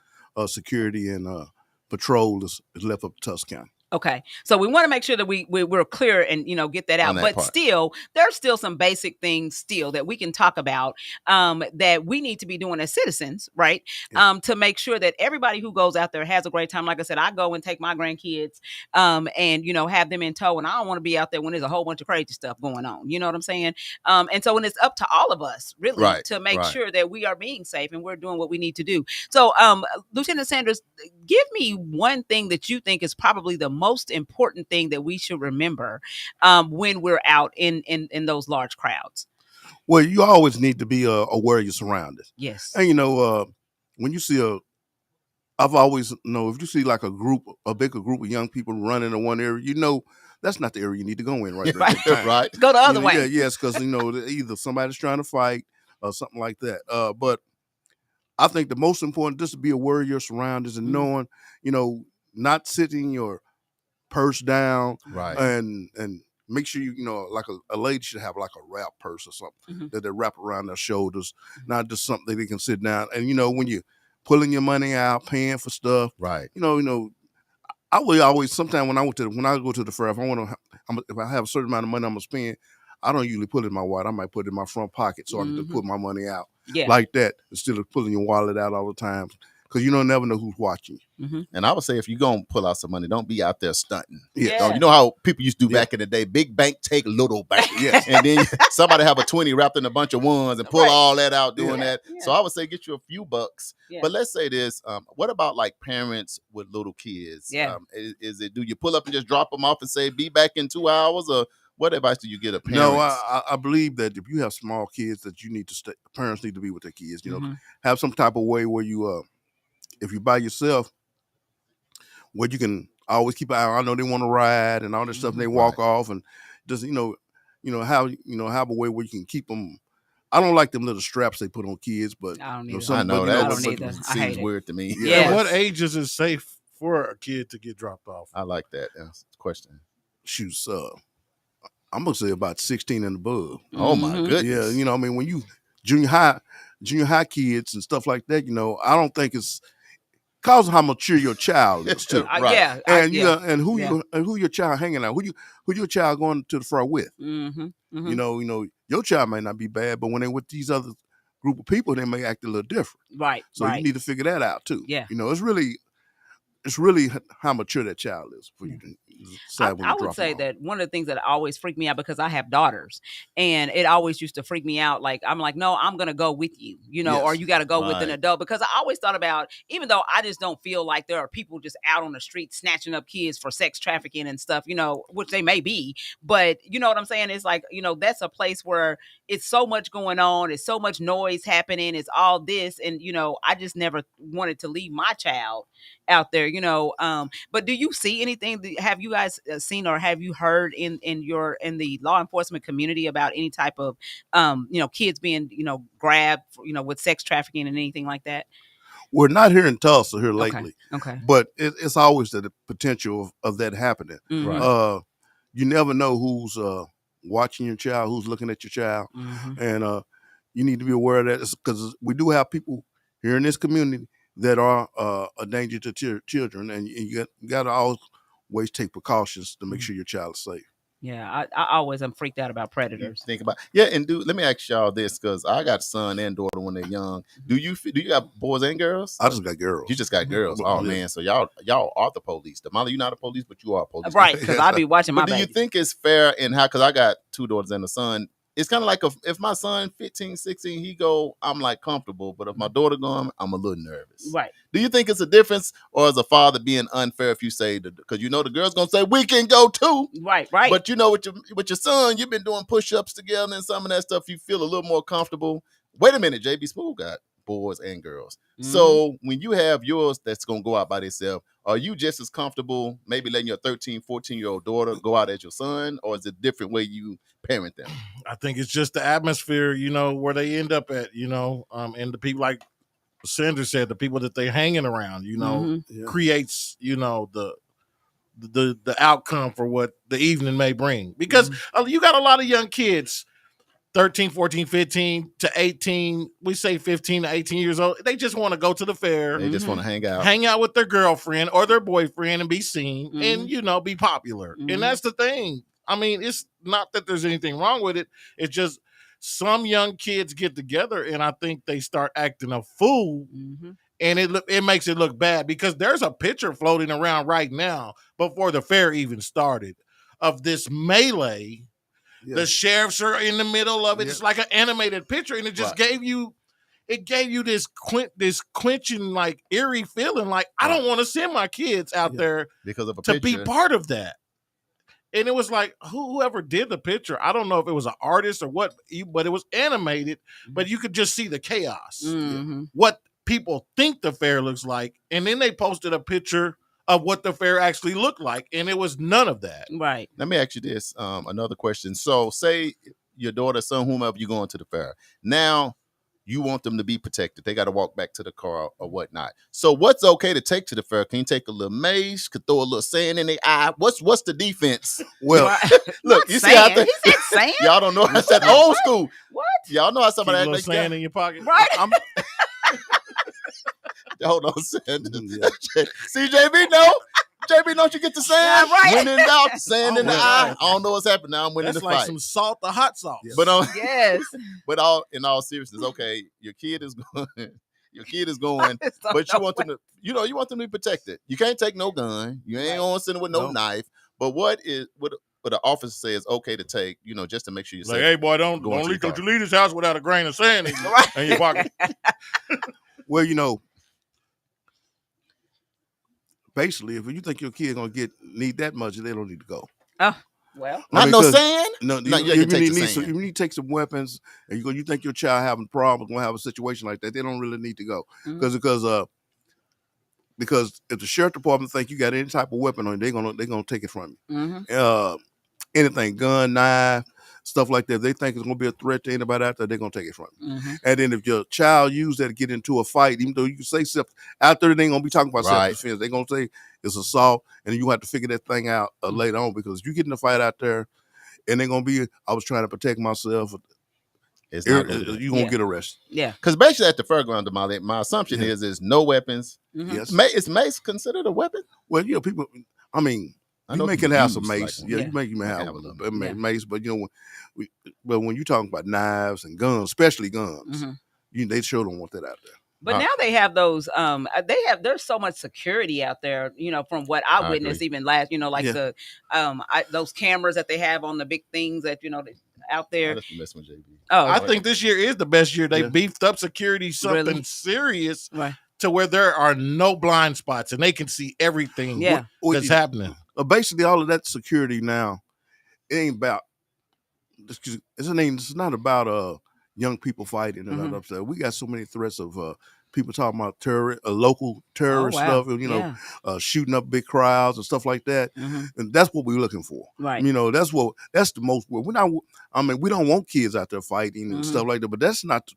security and patrol is left up to Tulsa County. Okay, so we want to make sure that we're clear and get that out. that But part. still, there's still some basic things still that we can talk about that we need to be doing as citizens, right? To make sure that everybody who goes out there has a great time. Like I said, I go and take my grandkids and have them in tow, and I don't want to be out there when there's a whole bunch of crazy stuff going on. You know what I'm saying? And so when it's up to all of us really to make sure that we are being safe and we're doing what we need to do. So Lieutenant Sanders, give me one thing that you think is probably the most important thing that we should remember when we're out in those large crowds. Well, you always need to be aware of your surroundings. Yes. And when you see I've always if you see like a bigger group of young people running in one area, that's not the area you need to go in right there. Right. Go the other way. Yeah, yes, because either somebody's trying to fight or something like that. But I think the most important just to be aware of your surroundings and knowing, not sitting your purse down, right, and make sure like a lady should have like a wrap purse or something that they wrap around their shoulders, not just something they can sit down. And when you're pulling your money out, paying for stuff, right, I would always sometimes when I go to the fair, if I have a certain amount of money I'm gonna spend, I don't usually put it in my wallet. I might put it in my front pocket so I can just put my money out like that instead of pulling your wallet out all the time. Because you don't never know who's watching you. And I would say if you're going to pull out some money, don't be out there stunting. Yeah. You know how people used to do back in the day? Big bank take little bank. And then somebody have a 20 wrapped in a bunch of ones and pull all that out doing that. Yeah. So I would say get you a few bucks. Yeah. But let's say this. What about like parents with little kids? Yeah. Do you pull up and just drop them off and say, be back in 2 hours? Or what advice do you get a parent? No, I believe that if you have small kids that you need to parents need to be with their kids. Have some type of way where you if you're by yourself, where you can always keep an eye on. I know they want to ride and all this stuff, and they walk off, and just have a way where you can keep them. I don't like them little straps they put on kids, but I don't need I know that seems weird to me. Yeah. At what age is it safe for a kid to get dropped off? I like that question. Shoot, I'm gonna say about 16 and above. Oh my goodness! Yeah, when you junior high kids and stuff like that, I don't think it's because of how mature your child is too. Right. And who your child hanging out, who your child going to the front with. Your child may not be bad, but when they're with these other group of people, they may act a little different. Right. So you need to figure that out too. Yeah. It's really how mature that child is for you to decide when you drop I would say them off. that one of the things that always freaked me out, because I have daughters, and it always used to freak me out. Like, I'm like, no, I'm going to go with you, or you got to go with an adult, because I always thought about, even though I just don't feel like there are people just out on the street snatching up kids for sex trafficking and stuff, which they may be, but you know what I'm saying? It's like, that's a place where it's so much going on. It's so much noise happening. It's all this. And, I just never wanted to leave my child out there, but do you see anything? Have you guys seen or have you heard in the law enforcement community about any type of kids being grabbed with sex trafficking and anything like that? We're not here in Tulsa here lately. Okay. But it's always the potential of that happening. Mm-hmm. Right. You never know who's watching your child, who's looking at your child, and you need to be aware of that, because we do have people here in this community that are a danger to children, and you got to always take precautions to make sure your child is safe. Yeah, I always am freaked out about predators. Think about and let me ask y'all this, because I got son and daughter when they're young. Do you got boys and girls? I just got girls. You just got girls. Oh man, so y'all are the police. Damali, you're not a police, but you are a police. Right, because I be watching my baby. Do you think it's fair in how? Because I got 2 daughters and a son. It's kind of like if my son 15, 16, he go, I'm like comfortable. But if my daughter going, I'm a little nervous. Right. Do you think it's a difference, or is a father being unfair if you say that? Because the girl's gonna say we can go too. Right. But with your son, you've been doing push-ups together and some of that stuff. You feel a little more comfortable. Wait a minute, JB Smooth got boys and girls. Mm-hmm. So when you have yours that's gonna go out by themselves, are you just as comfortable maybe letting your 13, 14-year-old daughter go out as your son, or is it a different way you parent them? I think it's just the atmosphere, where they end up at, and the people, like Sanders said, the people that they hanging around, creates, the outcome for what the evening may bring. Because you got a lot of young kids 13, 14, 15 to 18, we say 15 to 18 years old, they just want to go to the fair, They just want to hang out with their girlfriend or their boyfriend and be seen and, be popular. And that's the thing. I mean, it's not that there's anything wrong with it. It's just some young kids get together and I think they start acting a fool. And it makes it look bad because there's a picture floating around right now before the fair even started of this melee. The sheriffs are in the middle of it. It's like an animated picture, and it just gave you this quenching, like eerie feeling. Like I don't want to send my kids out there because of to be part of that. And it was like whoever did the picture, I don't know if it was an artist or what, but it was animated. But you could just see the chaos, what people think the fair looks like, and then they posted a picture of what the fair actually looked like, and it was none of that. Right. Let me ask you this, another question. So say your daughter, son, whomever, you going to the fair. Now you want them to be protected. They got to walk back to the car or whatnot. So what's okay to take to the fair? Can you take a little mace? Could throw a little sand in their eye? What's the defense? Well, look, you see how he said sand? y'all don't know. I said old school. What? Y'all know how Keep a somebody little act sand in your pocket. Right. Hold on, sand. See, JB, no. JB, don't you get the sand? Yeah, right. When in doubt, sand in the Oh, eye. right. I don't know what's happening now. I'm winning That's the like fight. some salt or hot sauce. But Yes. but in all seriousness, okay, your kid is going. Don't But you know want them to, you want them to be protected. You can't take no gun. You ain't on sitting with no No. knife. But what the officer says okay to take, just to make sure you're Like, safe. hey boy, don't Go into leave, your don't you car. leave this house without a grain of sand in your pocket. well, basically, if you think your kid gonna need that much, they don't need to go. Oh, well. Not no 'cause- sand? No, No, you, you you can take the need sand. you need to take some weapons, and you think your child having problems, gonna have a situation like that. They don't really need to go because if the sheriff department think you got any type of weapon on you, they're gonna take it from you. Anything, gun, knife, stuff like that. If they think it's gonna be a threat to anybody out there, they're gonna take it from you. And then if your child used that to get into a fight, even though you can say self out there, they ain't gonna be talking about Right. self-defense. They're gonna say it's assault, and you have to figure that thing out later on because if you get in a fight out there, and they're gonna be, I was trying to protect myself. It's not gonna You're gonna get arrested. Yeah. Because basically at the fairground, Damali, my assumption is no weapons. Yes. Is mace considered a weapon? Well, people. I mean, I you know make people it have some use, mace. like, You Yeah. make you I have have a little a mace, but when you're talking about knives and guns, especially guns, they sure don't want that out there. But now they have those. There's so much security out there. From what I I witnessed, agree. even last. Like Yeah. those cameras that they have on the big things that out I there. just be messing with JB. Oh, I think this year is the best year. They Yeah. beefed up security something Really? serious right. to where there are no blind spots and they can see everything Yeah. that's happening. Basically, all of that security now, it ain't about. It's not about young people fighting and all that stuff. We got so many threats of people talking about local terrorist wow. stuff, Yeah. shooting up big crowds and stuff like that. And that's what we're looking for. Right. That's the most. We're not. I mean, we don't want kids out there fighting and stuff like that. But that's not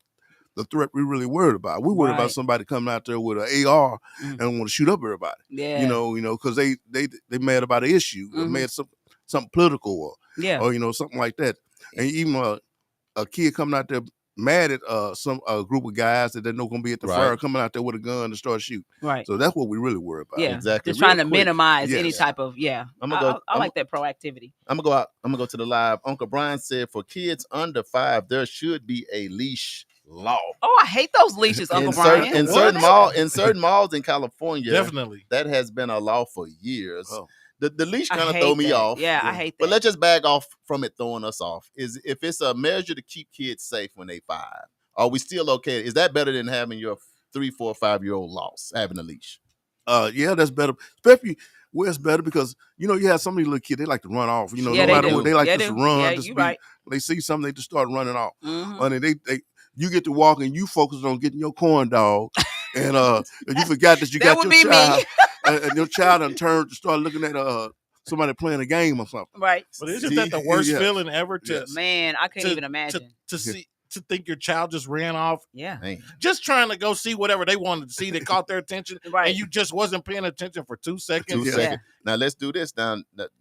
the threat we really worried about. We worried about Right. somebody coming out there with an AR and want to shoot up everybody. Yeah. Because they mad about an issue, or mad something political, Yeah. or something like that. And even a kid coming out there mad at a group of guys that they're not going to be at the Right. fair, coming out there with a gun and start shooting. Right. So that's what we really worry about. Yeah. Exactly. Just trying Real to quick. minimize Yes. any type of I'm gonna go- I like that proactivity. I'm gonna go out. I'm gonna go to the live. Uncle Brian said for kids under 5, there should be a leash law. Oh, I hate those leashes, Uncle Brian. In certain malls in California, Definitely. that has been a law for years. Oh. The leash I kind of hate throw me that. off. Yeah, I hate that. But let's just bag off from it throwing us off. Is if it's a measure to keep kids safe when they 5, are we still okay? Is that better than having your 3, 4, 5-year-old lost having a leash? Yeah, that's better. Especially where it's better because you have some of these little kids, they like to run off. Yeah, No they matter do. what, they like Yeah, just they to do. run. Yeah, just you be- right. They see something, they just start running off. Mhm. And you get to walk and you focus on getting your corn dog, and you forgot that you That got would your be me. child, and your child done turned to start looking at somebody playing a game or something. Right. But isn't that the worst Yeah. feeling ever to Yes. Man, I can't to- even imagine. to see to think your child just ran off Yeah. Man. just trying to go see whatever they wanted to see that caught their attention Right. and you just wasn't paying attention for 2 seconds. 2 Yeah. seconds. Now let's do this. Now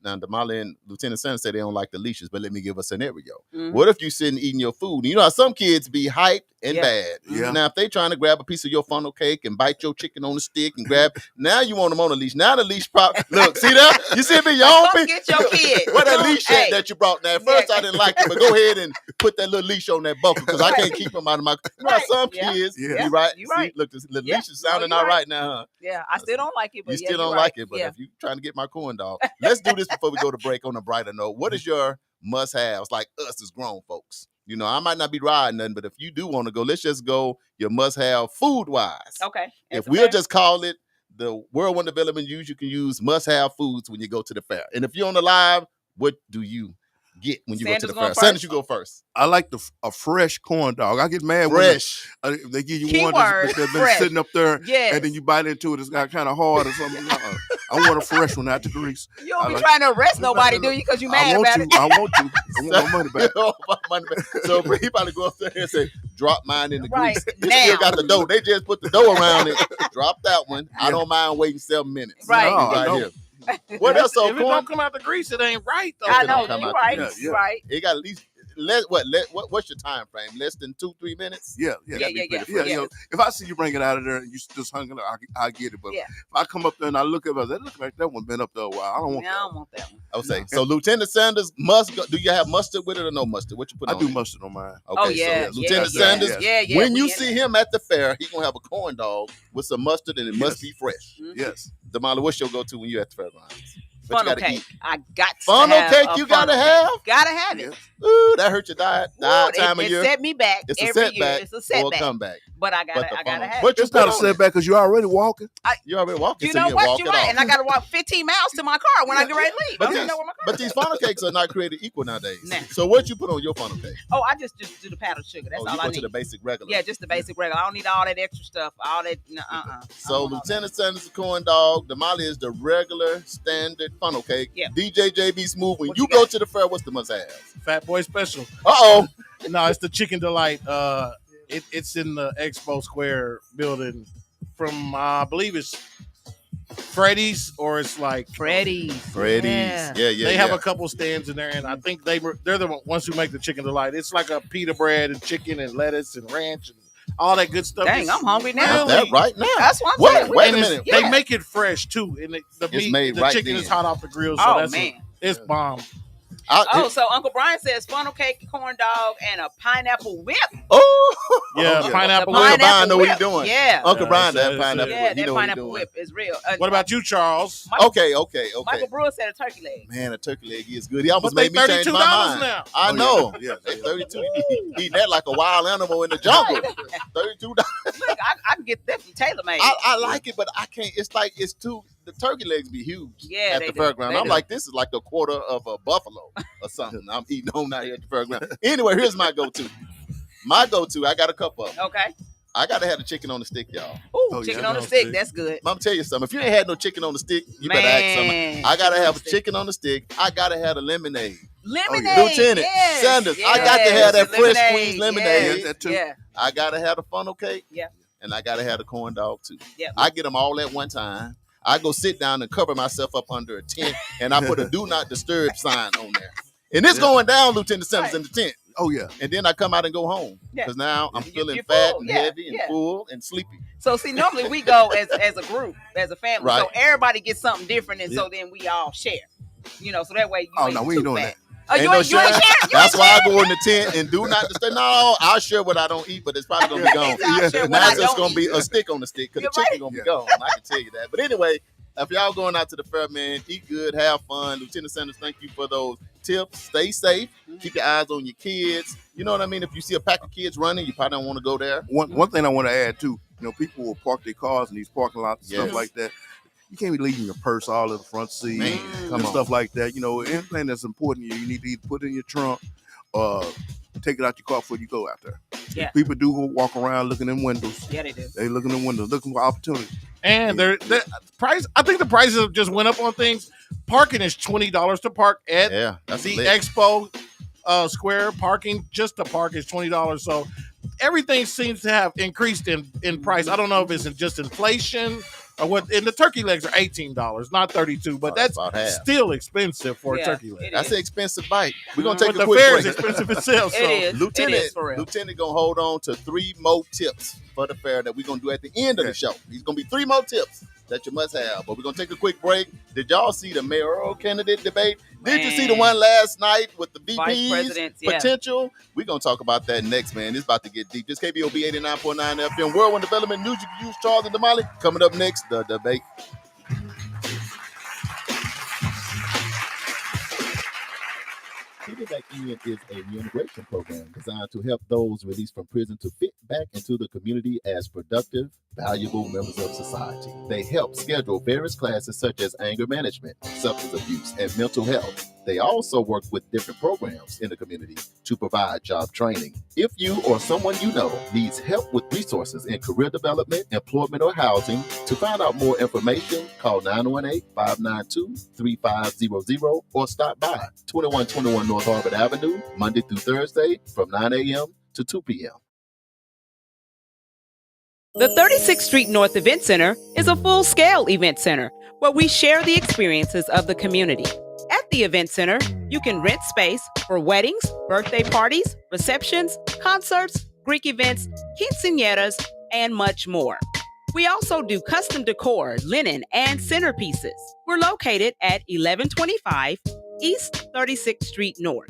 Damali and Lieutenant Sanders say they don't like the leashes, but let me give a scenario. What if you sitting eating your food? You know how some kids be hyped and bad. Yeah. Now if they trying to grab a piece of your funnel cake and bite your chicken on the stick and grab, now you want them on a leash. Now the leash look, see that? You see me, your own Don't get your kid. What that leash Hey. that you brought? Now at first I didn't like it, but go ahead and put that little leash on that buckle because I can't keep them out of my. You know how some kids, Yeah. you right? You See, right. look, the Yeah. leash is sounding No, all you right now, huh? Yeah, I still don't like it, but You still don't you're like right. it, but Yeah. if you trying to get my corn dog, let's do this before we go to break on a brighter note. What is your must-haves, like us as grown folks? You know, I might not be riding nothing, but if you do want to go, let's just go your must-have food-wise. Okay. If That's we'll fair. just call it the World One Development Use, you can use must-have foods when you go to the fair. And if you're on the live, what do you get when you go to Sanders the going fair? first? Sanders, you go first. I like a fresh corn dog. I get mad Fresh. when they give you Keyword, one that's been fresh. sitting up there, Yes. and then you bite into it. It's got kind of hard or something. I want a fresh one out the grease. You don't I be like- trying to arrest nobody, do you? Because you mad I want about to. it. I want to. I want my money back. Oh, my money back. So he probably go up there and say, drop mine in the Right, grease. They now. still got the dough. They just put the dough around it. Drop that one. I don't mind waiting 7 minutes. Right. Be No, right no. here. What else? So If it corn, don't come out the grease, it ain't right though. I it know, don't come you're out right. the grease. You're right. it got at least what's your time frame? Less than 2-3 minutes? Yeah. Yeah. You know, if I see you bring it out of there and you just hung it, I get it. But Yeah. if I come up there and I look at it, that look like that one been up there a while. I don't want Yeah, I that. don't want that one. I would say. So Lieutenant Sanders must go. Do you have mustard with it or no mustard? What you put I on do it? mustard on mine. Okay, Oh, yeah. so Lieutenant yeah, Sanders, Yeah. when we you in see it. him at the fair, he gonna have a corn dog with some mustard and it must be fresh. Mhm. Yes. Damali, what's your go-to when you at the fairgrounds? What you Funnel gotta cake. eat? I got to Funnel have cake a you funnel gotta cake. have? Gotta have it. Ooh, that hurt your diet. Ooh, Diet time of it year. set me back It's a every year. setback It's a or a setback. comeback. But I But gotta, the I gotta funnel- have What it. you It's not a put on it? setback because you're already walking. You already walking, You so know you what? walk You're it right. off. And I gotta walk 15 miles to my car when I get ready to leave. I But don't know where my car But these funnel cakes are not created equal nowadays. Nah. So what you put on your funnel cake? Oh, I just do the powdered sugar. That's Oh, all you I go need. to the basic regular. Yeah, just the basic regular. I don't need all that extra stuff. All that. So Lieutenant Sanders the corn dog, Damali is the regular standard funnel cake. Yeah. DJ JB Smooth. When What you you go got? to the fair, what's the must have? Fat Boy Special. Uh-oh. No, it's the Chicken Delight. It's in the Expo Square building from I believe it's Freddy's or it's like Freddy's. Freddy's. Yeah. Yeah. they have a couple stands in there, and I think they're the ones who make the Chicken Delight. It's like a pita bread and chicken and lettuce and ranch and all that good stuff. Dang, It's I'm hungry now. Is that right now? That's what I'm What? saying. Wait and a it's- minute. Yeah. They make it fresh too, and the meat, made the right chicken then. is hot off the grill. So Oh that's man. it's bomb. So Uncle Brian says funnel cake, corn dog, and a pineapple whip. Oh. Yeah, yeah. pineapple. The Uncle whip. Brian know what he whip. doing. Yeah. Uncle Yeah, Brian, that's that it. pineapple. Yeah, whip. You that know what he pineapple doing. whip is real. What about you, Charles? Okay. Michael Brewer said a turkey leg. Man, a turkey leg is good. He almost But they made me change my $32 mind. now. I Oh, know. Yeah. They 32. Eating that like a wild animal in the jungle. $32. Look, I can get that from TaylorMade. I like it, but I can't. It's like it's too. The turkey legs be huge Yeah, at they the do. fairground. They I'm do. like, this is like a quarter of a buffalo or something. I'm eating on out here at the fairground. Anyway, here's my go-to. I got a couple of them. Okay. I gotta have the chicken on the stick, y'all. Ooh, Oh, chicken yeah, on the no, stick. see. That's good. I'm gonna tell you something. If you ain't had no chicken on the stick, you better ask something. I gotta have a chicken on the stick. I gotta have a lemonade. Lemonade. Lieutenant yes, Sanders, I yes, got to have that fresh lemonade, squeezed lemonade. yes, That too. Yeah. I gotta have the funnel cake. Yeah. And I gotta have the corn dog too. Yeah. I get them all at one time. I go sit down and cover myself up under a tent, and I put a "Do Not Disturb" sign on there. And it's going down, Lieutenant Sanders, in the tent. Oh yeah. And then I come out and go home Yeah. because now I'm feeling you're fat full. and Yeah, heavy and yeah. full and sleepy. So see, normally we go as a group, as a family. Right. So everybody gets something different, and so then we all share. You know, so that way you Oh ain't no, we too ain't doing fat. that. Oh, you no ain't sharing? You That's ain't why I sharing? go in the tent and do not disturb. No, I'll share what I don't eat, but it's probably gonna be gone. I'll share what Now I it's just don't gonna be eat. a stick on the stick because the You're chicken gonna be gone. I can tell you that. But anyway, if y'all going out to the fair, man, eat good, have fun. Lieutenant Sanders, thank you for those tips. Stay safe. Keep your eyes on your kids. You know what I mean? If you see a pack of kids running, you probably don't want to go there. One thing I want to add too, people will park their cars in these parking lots and Yes. stuff like that. You can't be leaving your purse all in the front seat Man, come and on. stuff like that. Anything that's important to you, you need to either put it in your trunk or take it out your car before you go out there. Yeah. People do go walk around looking in windows. Yeah, they do. They looking in windows, looking for opportunity. And the price, I think the prices have just went up on things. Parking is $20 to park at Yeah, that's the lit. Expo Square. Parking just to park is $20. So everything seems to have increased in price. I don't know if it's just inflation And the turkey legs are $18, not $32, but that's about half. still expensive for a Yeah, turkey leg. it That's is. an expensive bite. We're gonna take But a the quick fare break. is expensive itself. So. It is. Lieutenant, It is for real. Lieutenant gonna hold on to 3 more tips for the fair that we're gonna do at the end of the show. He's gonna be 3 more tips that you must have. But we're gonna take a quick break. Did y'all see the mayoral candidate debate? Did you see the one last night with the Vice VPs presidents, yeah. potential? We're gonna talk about that next, man. It's about to get deep. This KBOB 89.9 FM Whirlwind Development News. You can use Charles and Damali. Coming up next, the debate. Back In is a reintegration program designed to help those released from prison to fit back into the community as productive, valuable members of society. They help schedule various classes such as anger management, substance abuse, and mental health. They also work with different programs in the community to provide job training. If you or someone you know needs help with resources in career development, employment, or housing, to find out more information, call 918-592-3500 or stop by 2121 North Harvard Avenue, Monday through Thursday from 9 a.m. to 2 p.m. The 36th Street North Event Center is a full-scale event center where we share the experiences of the community. At the event center, you can rent space for weddings, birthday parties, receptions, concerts, Greek events, quinceañeras, and much more. We also do custom decor, linen, and centerpieces. We're located at 1125 East 36th Street North.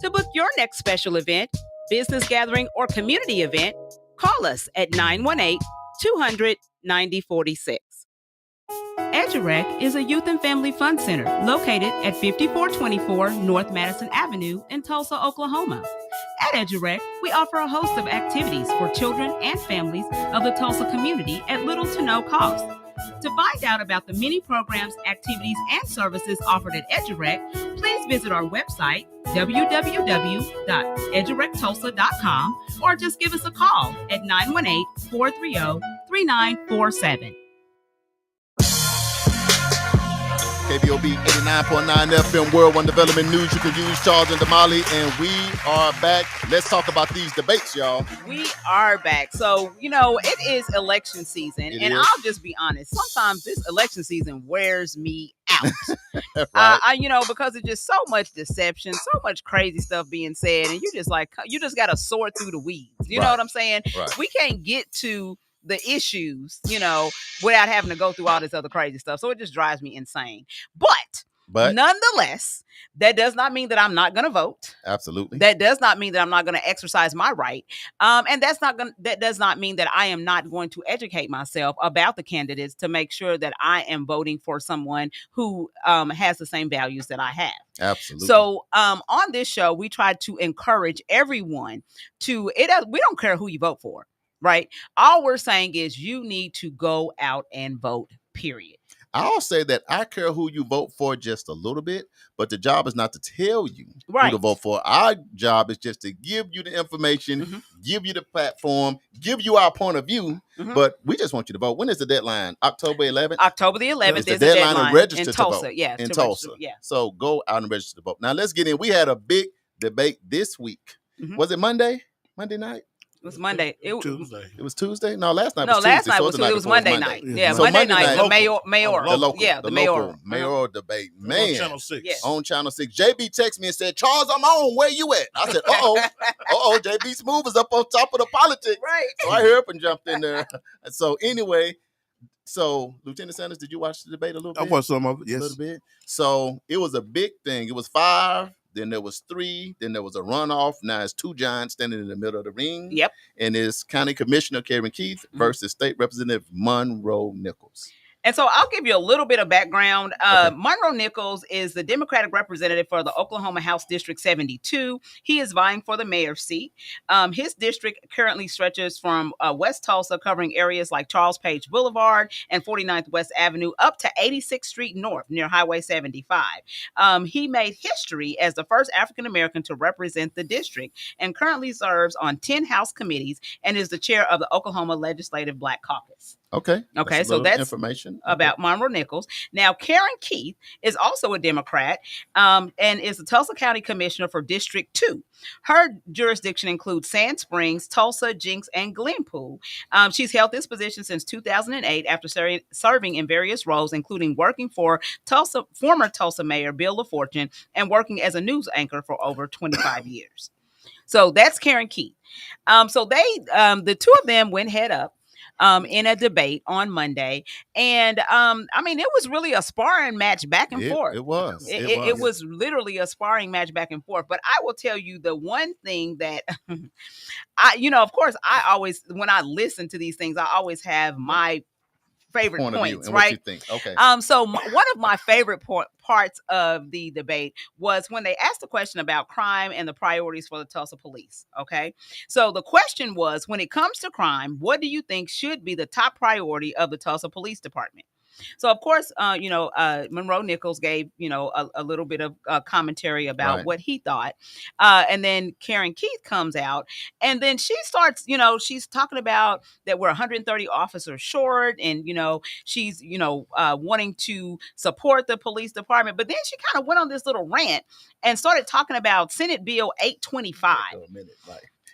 To book your next special event, business gathering, or community event, call us at 918-200-9046. EduRec is a youth and family fun center located at 5424 North Madison Avenue in Tulsa, Oklahoma. At EduRec, we offer a host of activities for children and families of the Tulsa community at little to no cost. To find out about the many programs, activities, and services offered at EduRec, please visit our website, www.edurectulsa.com, or just give us a call at 918-430-3947. KBOB 89.9 FM Whirlwind Development News. You can use Charles and Damali, and we are back. Let's talk about these debates, y'all. We are back. So, it is election season. And I'll just be honest. Sometimes this election season wears me out. Right. Because it's just so much deception, so much crazy stuff being said. And you just got to sort through the weeds. You know what I'm saying? Right. We can't get to the issues, without having to go through all this other crazy stuff. So it just drives me insane. But nonetheless, that does not mean that I'm not going to vote. Absolutely. That does not mean that I'm not going to exercise my right. And that does not mean that I am not going to educate myself about the candidates to make sure that I am voting for someone who has the same values that I have. Absolutely. So on this show, we try to encourage everyone we don't care who you vote for. Right. All we're saying is you need to go out and vote, period. I'll say that I care who you vote for just a little bit, but the job is not to tell you who to vote for. Our job is just to give you the information, give you the platform, give you our point of view, but we just want you to vote. When is the deadline? October 11th? October the 11th is the deadline to register in Tulsa. to vote. Yeah, in Tulsa. Yeah. So go out and register to vote. Now let's get in. We had a big debate this week. Was it Monday? Monday night? It was Monday. Tuesday. It was Tuesday? No, last night was Tuesday. Last night was Tuesday. It was Monday night. Yeah, So Monday night. The local. mayoral. The local. Yeah, the mayoral. mayoral debate. Man. On Channel 6. Yes. On Channel 6. JB texted me and said, Charles, I'm on. Where you at? I said, JB Smooth is up on top of the politics. Right. So I heard up and jumped in there. So anyway, Lieutenant Sanders, did you watch the debate a little bit? I watched some of it, yes. A little bit. So it was a big thing. It was 5. Then there was 3. Then there was a runoff. Now it's 2 giants standing in the middle of the ring. Yep. And it's County Commissioner Karen Keith versus State Representative Monroe Nichols. And so I'll give you a little bit of background. Monroe Nichols is the Democratic representative for the Oklahoma House District 72. He is vying for the mayor's seat. His district currently stretches from West Tulsa, covering areas like Charles Page Boulevard and 49th West Avenue up to 86th Street North near Highway 75. He made history as the first African-American to represent the district and currently serves on 10 House committees and is the chair of the Oklahoma Legislative Black Caucus. Okay. Okay, a so little that's information about Monroe Nichols. Now, Karen Keith is also a Democrat and is the Tulsa County Commissioner for District 2. Her jurisdiction includes Sand Springs, Tulsa, Jenks, and Glenpool. She's held this position since 2008 after serving in various roles, including working for former Tulsa Mayor Bill LaFortune and working as a news anchor for over 25 years. So that's Karen Keith. So the two of them went head up in a debate on Monday. And I mean, it was really a sparring match back and forth. It was. It was literally a sparring match back and forth. But I will tell you the one thing that of course, I always, when I listen to these things, I always have my favorite points, right? What you think? Okay. So one of my favorite parts of the debate was when they asked the question about crime and the priorities for the Tulsa police. Okay. So the question was, when it comes to crime, what do you think should be the top priority of the Tulsa Police Department? So, of course, Monroe Nichols gave, a little bit of commentary about what he thought. And then Karen Keith comes out and then she starts, she's talking about that we're 130 officers short and, she's, wanting to support the police department. But then she kind of went on this little rant and started talking about Senate Bill 825.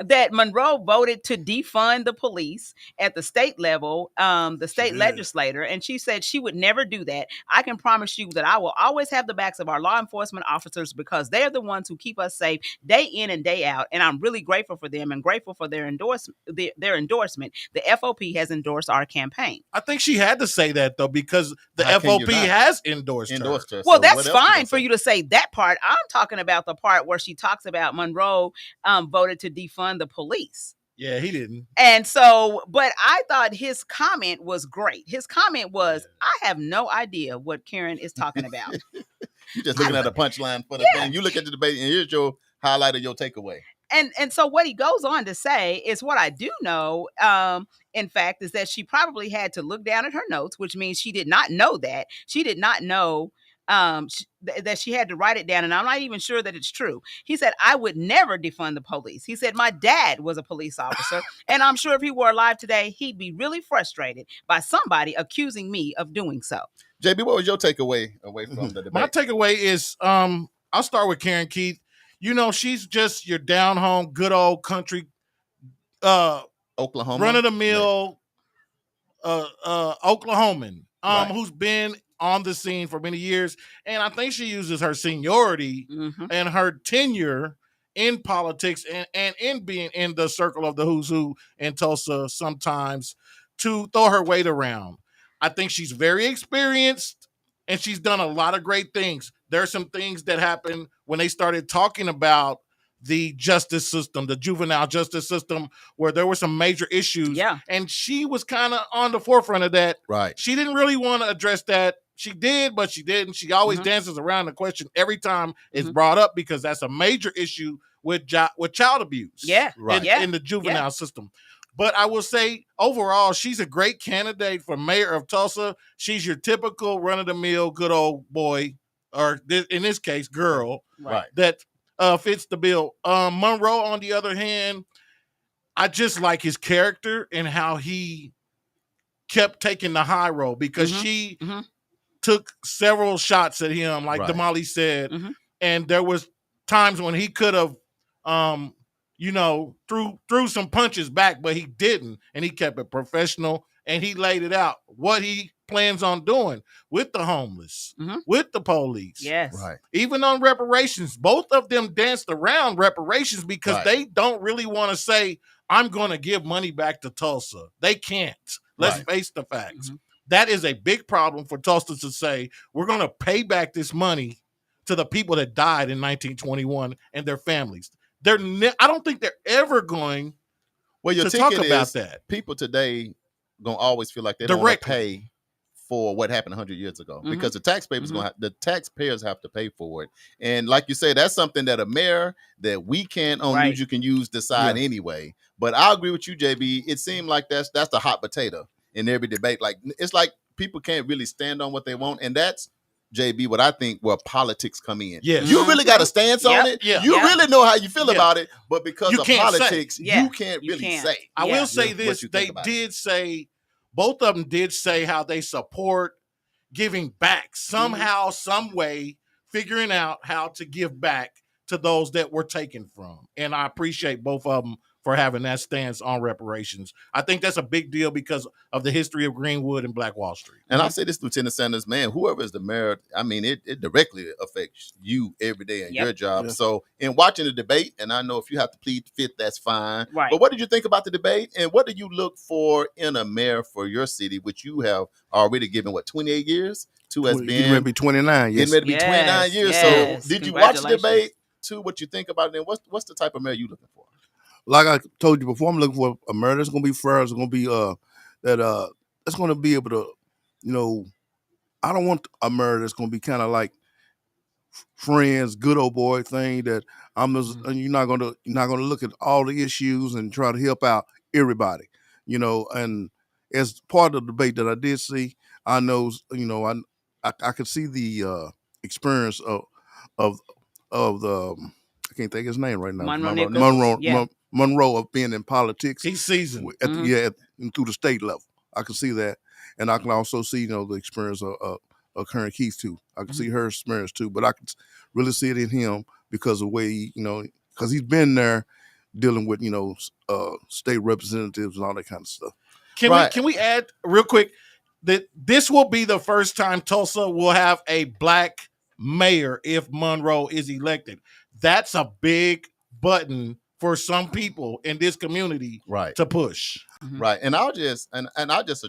That Monroe voted to defund the police at the state level, the state legislator, and she said she would never do that. I can promise you that I will always have the backs of our law enforcement officers because they're the ones who keep us safe day in and day out, and I'm really grateful for them and grateful for their endorsement. The FOP has endorsed our campaign. I think she had to say that, though, because the FOP has endorsed her. Well, that's fine for you to say that part. I'm talking about the part where she talks about Monroe voted to defund the police. Yeah, he didn't. And so, but I thought his comment was great. His comment was, I have no idea what Karen is talking about. You're just looking at a punchline for the thing. You look at the debate and here's your highlight of your takeaway. And so what he goes on to say is what I do know, in fact, is that she probably had to look down at her notes, which means she did not know that. She did not know that she had to write it down, and I'm not even sure that it's true. He said, I would never defund the police. He said, my dad was a police officer, and I'm sure if he were alive today, he'd be really frustrated by somebody accusing me of doing so. JB, what was your takeaway away from the debate? My takeaway is, I'll start with Karen Keith. She's just your down-home, good old country, Oklahoma, run-of-the-mill Oklahoman, who's been on the scene for many years. And I think she uses her seniority and her tenure in politics and in being in the circle of the who's who in Tulsa sometimes to throw her weight around. I think she's very experienced and she's done a lot of great things. There are some things that happened when they started talking about the justice system, the juvenile justice system, where there were some major issues. Yeah. And she was kind of on the forefront of that. Right. She didn't really want to address that. She did, but she didn't. She always dances around the question every time it's brought up because that's a major issue with child abuse. Yeah. In the juvenile system. But I will say, overall, she's a great candidate for mayor of Tulsa. She's your typical run-of-the-mill good old boy, or in this case, girl, that fits the bill. Monroe, on the other hand, I just like his character and how he kept taking the high road because she took several shots at him, like Damali said, and there was times when he could have, threw some punches back, but he didn't, and he kept it professional, and he laid it out what he plans on doing with the homeless, with the police. Yes. Right. Even on reparations, both of them danced around reparations because they don't really want to say, I'm going to give money back to Tulsa. They can't. Let's face the facts. That is a big problem for Tulsa to say, we're going to pay back this money to the people that died in 1921 and their families. I don't think they're ever going to talk about that. People today going to always feel like they don't want to pay for what happened 100 years ago because the taxpayers have to pay for it. And like you say, that's something that a mayor that we can't own you can use decide anyway. But I agree with you, JB. It seemed like that's the hot potato in every debate. Like it's like people can't really stand on what they want, and that's JB, what I think where politics come in. Yes. You really got a stance on it. Yeah. You really know how you feel about it, but because You of can't politics, you can't really say. I will say this. They did say both of them did say how they support giving back somehow, some way, figuring out how to give back to those that were taken from. And I appreciate both of them for having that stance on reparations. I think that's a big deal because of the history of Greenwood and Black Wall Street. And I'll say this, Lieutenant Sanders, man, whoever is the mayor, I mean, it directly affects you every day in your job. Yeah. So in watching the debate, and I know if you have to plead the fifth, that's fine. Right. But what did you think about the debate? And what do you look for in a mayor for your city, which you have already given, 28 years? Two has been. Getting ready to be 29, yes. Getting ready to be 29 years. Yes. So did you watch the debate? Two, what you think about it? And what's the type of mayor you looking for? Like I told you before, I'm looking for a mayor that's going to be fair. It's going to be that's going to be able to, I don't want a mayor that's going to be kind of like Friends, good old boy thing that you're not going to look at all the issues and try to help out everybody, and as part of the debate that I did see, I know, I could see the experience of the I can't think of his name right now. Monroe of being in politics. He's seasoned. Through the state level. I can see that. And I can also see, the experience of Karen Keith too. I can see her experience too, but I can really see it in him because of the way, because he's been there dealing with, state representatives and all that kind of stuff. Can we add real quick that this will be the first time Tulsa will have a Black mayor if Monroe is elected. That's a big button for some people in this community to push. Right. And I'll just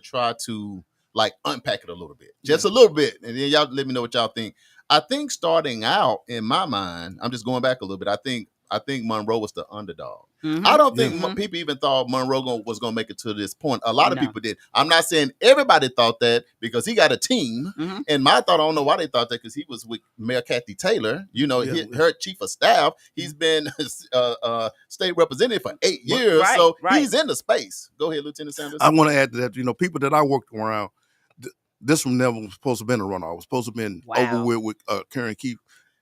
try to unpack it a little bit. Just a little bit. And then y'all let me know what y'all think. I think starting out in my mind, I'm just going back a little bit. I think Monroe was the underdog. I don't think people even thought Monroe was going to make it to this point. A lot of people did. I'm not saying everybody thought that because he got a team. And my thought, I don't know why they thought that, because he was with Mayor Kathy Taylor, her chief of staff. He's been state representative for 8 years. He's in the space. Go ahead, Lieutenant Sanders. I want to add to that, people that I worked around, this one never was supposed to have been a runoff. It was supposed to have been over with Karen Keith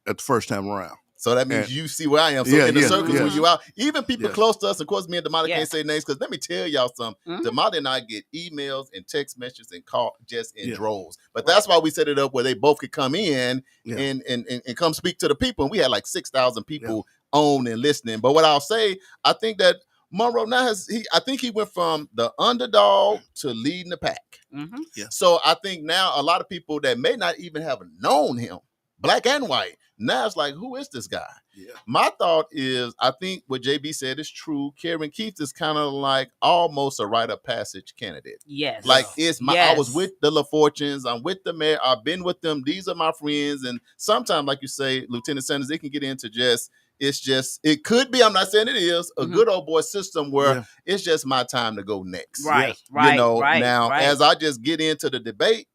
at the first time around. So that means you see where I am. So in the circles when you out, even people close to us, of course, me and Damali can't say names, because let me tell y'all something. Damali and I get emails and text messages and call just in droves. But that's why we set it up where they both could come in and come speak to the people. And we had 6,000 people on and listening. But what I'll say, I think that Monroe now I think he went from the underdog to leading the pack. So I think now a lot of people that may not even have known him, Black and white, now it's like, who is this guy? My thought is, I think what JB said is true. Karen Keith is kind of like almost a rite of passage candidate. I was with the LaFortunes, I'm with the mayor, I've been with them, these are my friends. And sometimes, like you say, Lieutenant Sanders, it can get into it could be, I'm not saying it is, a good old boy system where it's just my time to go next. As I just get into the debate,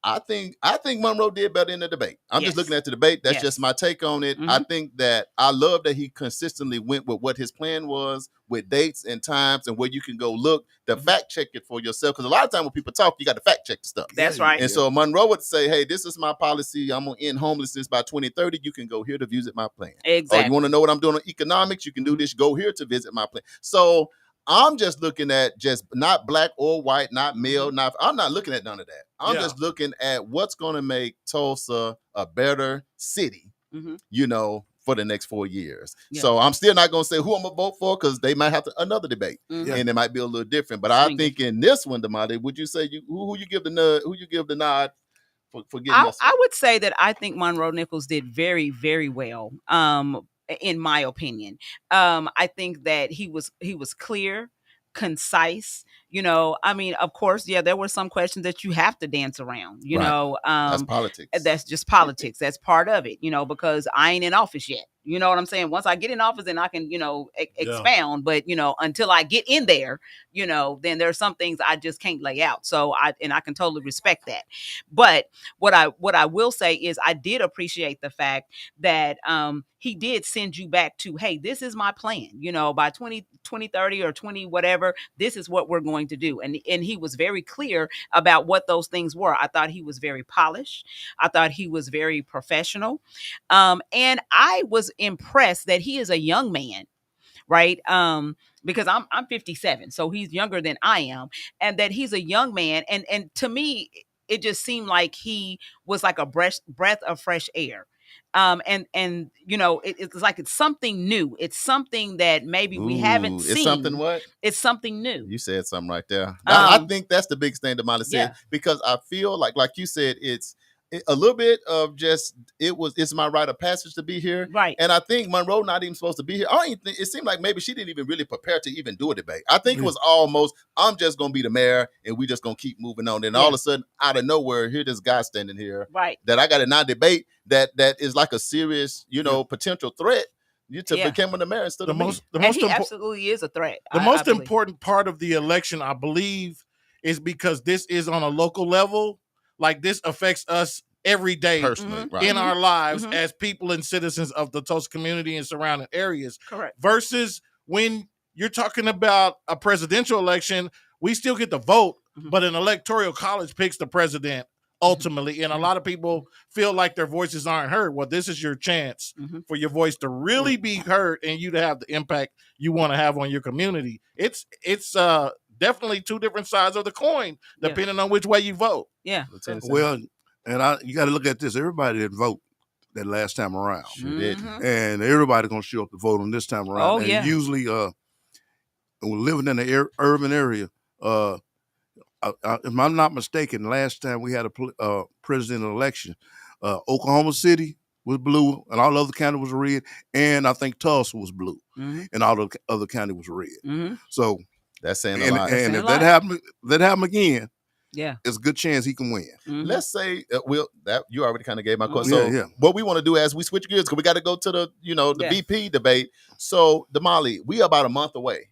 I think Monroe did better in the debate. I'm just looking at the debate. That's just my take on it. I think that I love that he consistently went with what his plan was, with dates and times and where you can go look to fact check it for yourself. Because a lot of times when people talk, you got to fact check the stuff. That's right. And so Monroe would say, hey, this is my policy. I'm going to end homelessness by 2030. You can go here to visit my plan. Exactly. Or you want to know what I'm doing on economics? You can do this. Go here to visit my plan. So I'm just looking at just not black or white, not male, I'm not looking at none of that. I'm just looking at what's going to make Tulsa a better city, for the next 4 years. So I'm still not going to say who I'm going to vote for, because they might have another debate and it might be a little different. But I think in this one, Damali, would you say who you give the nod? Who you give the nod for getting us? I would say that I think Monroe Nichols did very, very well. In my opinion, I think that he was clear, concise. Of course, there were some questions that you have to dance around. That's politics. That's just politics. That's part of it. Because I ain't in office yet. You know what I'm saying? Once I get in office, then I can, expound. But, until I get in there, then there's some things I just can't lay out. So I can totally respect that. But what I will say is I did appreciate the fact that he did send you back to, hey, this is my plan. By 2030 or 20 whatever, this is what we're going to do. And he was very clear about what those things were. I thought he was very polished. I thought he was very professional. And I was impressed that he is a young man. right? Because I'm 57, so he's younger than I am, and that he's a young man, and to me, it just seemed like he was like a breath of fresh air. And it's like it's something new. It's something that maybe we haven't seen. It's something what? It's something new. You said something right there. I think that's the biggest thing that Molly said, Yeah. because I feel like you said, it's a little bit of just, it's my rite of passage to be here. Right. And I think Monroe not even supposed to be here. I don't even think, it seemed like maybe she didn't even really prepare to even do a debate. I think it was almost, I'm just going to be the mayor and we just going to keep moving on. And all of a sudden, out of nowhere, here this guy standing here Right. that I got to now debate that is like a serious, potential threat to becoming the mayor instead of me. He absolutely is a threat. The most important part of the election, I believe, is because this is on a local level. Like, this affects us every day Personally, right. in our lives as people and citizens of the Tulsa community and surrounding areas. Correct. Versus when you're talking about a presidential election, we still get to vote, but an electoral college picks the president ultimately. And a lot of people feel like their voices aren't heard. Well, this is your chance for your voice to really be heard and you to have the impact you want to have on your community. It's definitely two different sides of the coin, depending on which way you vote. Yeah. Well, and you got to look at this. Everybody didn't vote that last time around. Sure did. And everybody going to show up to vote on this time around. Oh, and yeah. usually, we're living in the urban area. If I'm not mistaken, last time we had a presidential election, Oklahoma City was blue and all other counties was red. And I think Tulsa was blue and all the other county was red. So that's saying a lot. And if that happen again, it's a good chance he can win. Let's say that you already kind of gave my question. So what we want to do as we switch gears, because we got to go to the VP debate. So Damali, we are about a month away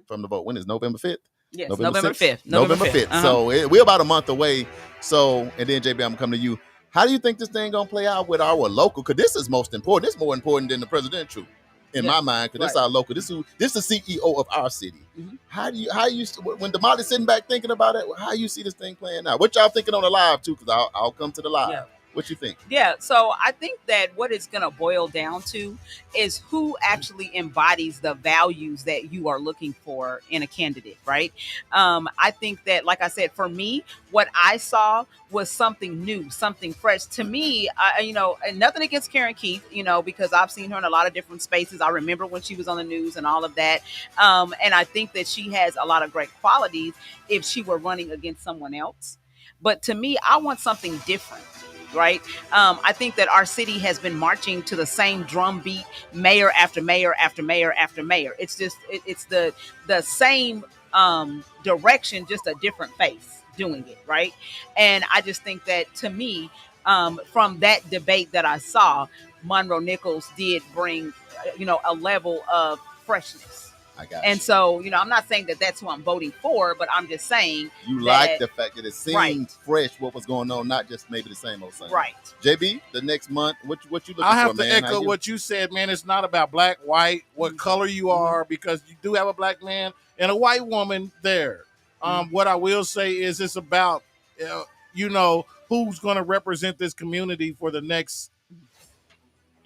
from the vote. When is November 5th? Yes, November 5th. November 5th. So we're about a month away. So, and then JB, I'm gonna come to you. How do you think this thing gonna play out with our local? Because this is most important. This is more important than the presidential, in my mind. Because this is our local. This is the CEO of our city. How you when Damali's sitting back thinking about it? How you see this thing playing out? What y'all thinking on the live too? Because I'll come to the live. Yeah. What you think? Yeah, so I think that what it's going to boil down to is who actually embodies the values that you are looking for in a candidate, right? I think that, like I said, for me, what I saw was something new, something fresh. To me, and nothing against Karen Keith, because I've seen her in a lot of different spaces. I remember when she was on the news and all of that. And I think that she has a lot of great qualities if she were running against someone else. But to me, I want something different. Right. I think that our city has been marching to the same drum beat, mayor after mayor after mayor after mayor. It's just it's the same direction, just a different face doing it. Right. And I just think that, to me, from that debate that I saw, Monroe Nichols did bring, a level of freshness. I got and you. so, I'm not saying that that's who I'm voting for, but I'm just saying you that, like the fact that it seemed fresh, what was going on, not just maybe the same old thing. Right. JB, the next month, what you looking for, I have to man? echo what you said, man. It's not about black, white, what color you are, because you do have a black man and a white woman there. What I will say is it's about, who's going to represent this community for the next,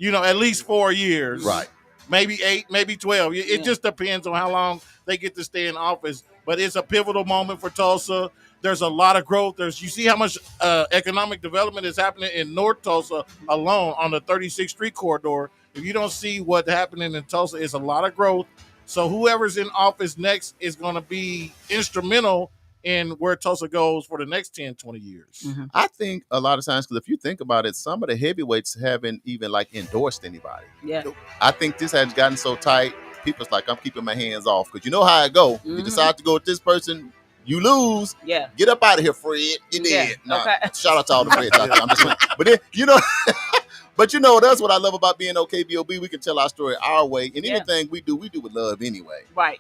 at least 4 years. Right. Maybe 8, maybe 12. It just depends on how long they get to stay in office. But it's a pivotal moment for Tulsa. There's a lot of growth. You see how much economic development is happening in North Tulsa alone on the 36th Street corridor. If you don't see what's happening in Tulsa, it's a lot of growth. So whoever's in office next is going to be instrumental in where Tulsa goes for the next 10, 20 years. I think a lot of times, because if you think about it, some of the heavyweights haven't even endorsed anybody. Yeah. I think this has gotten so tight, people's like, I'm keeping my hands off. Because you know how it go. You decide to go with this person, you lose. Yeah. Get up out of here, Fred. You did. Nah, okay. Shout out to all the Freds out there. I'm just saying. But then, but that's what I love about being on KBOB. We can tell our story our way. And anything we do with love anyway. Right.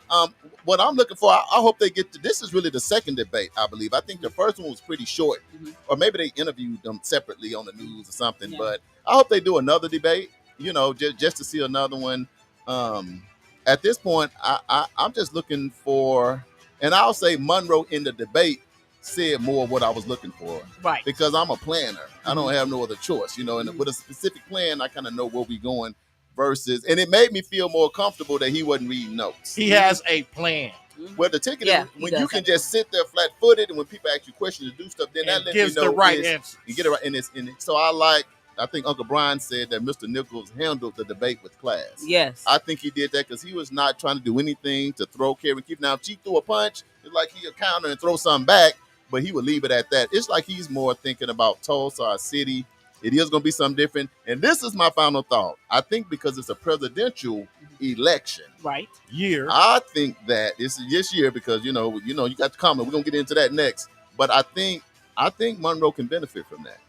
What I'm looking for, I hope they get to, this is really the second debate, I believe. I think the first one was pretty short. Or maybe they interviewed them separately on the news or something. Yeah. But I hope they do another debate, just to see another one. At this point, I'm just looking for, and I'll say Monroe in the debate said more of what I was looking for. Right. Because I'm a planner. I don't have no other choice, and with a specific plan, I kind of know where we're going versus, and it made me feel more comfortable that he wasn't reading notes. He has a plan. Well, the ticket Yeah, is he when does you can have just sit there flat-footed, and when people ask you questions to do stuff, then that And lets gives you know the right it's- answer. You get it right, and it's in it. So I think Uncle Brian said that Mr. Nichols handled the debate with class. Yes. I think he did that because he was not trying to do anything to throw Karen Keith. Now, if she threw a punch, it's like he'll counter and throw something back, but he would leave it at that. It's like he's more thinking about Tulsa, our city. It is going to be something different. And this is my final thought. I think because it's a presidential election, Right. Year. I think that this year because you got the comment. We're gonna get into that next. But I think Monroe can benefit from that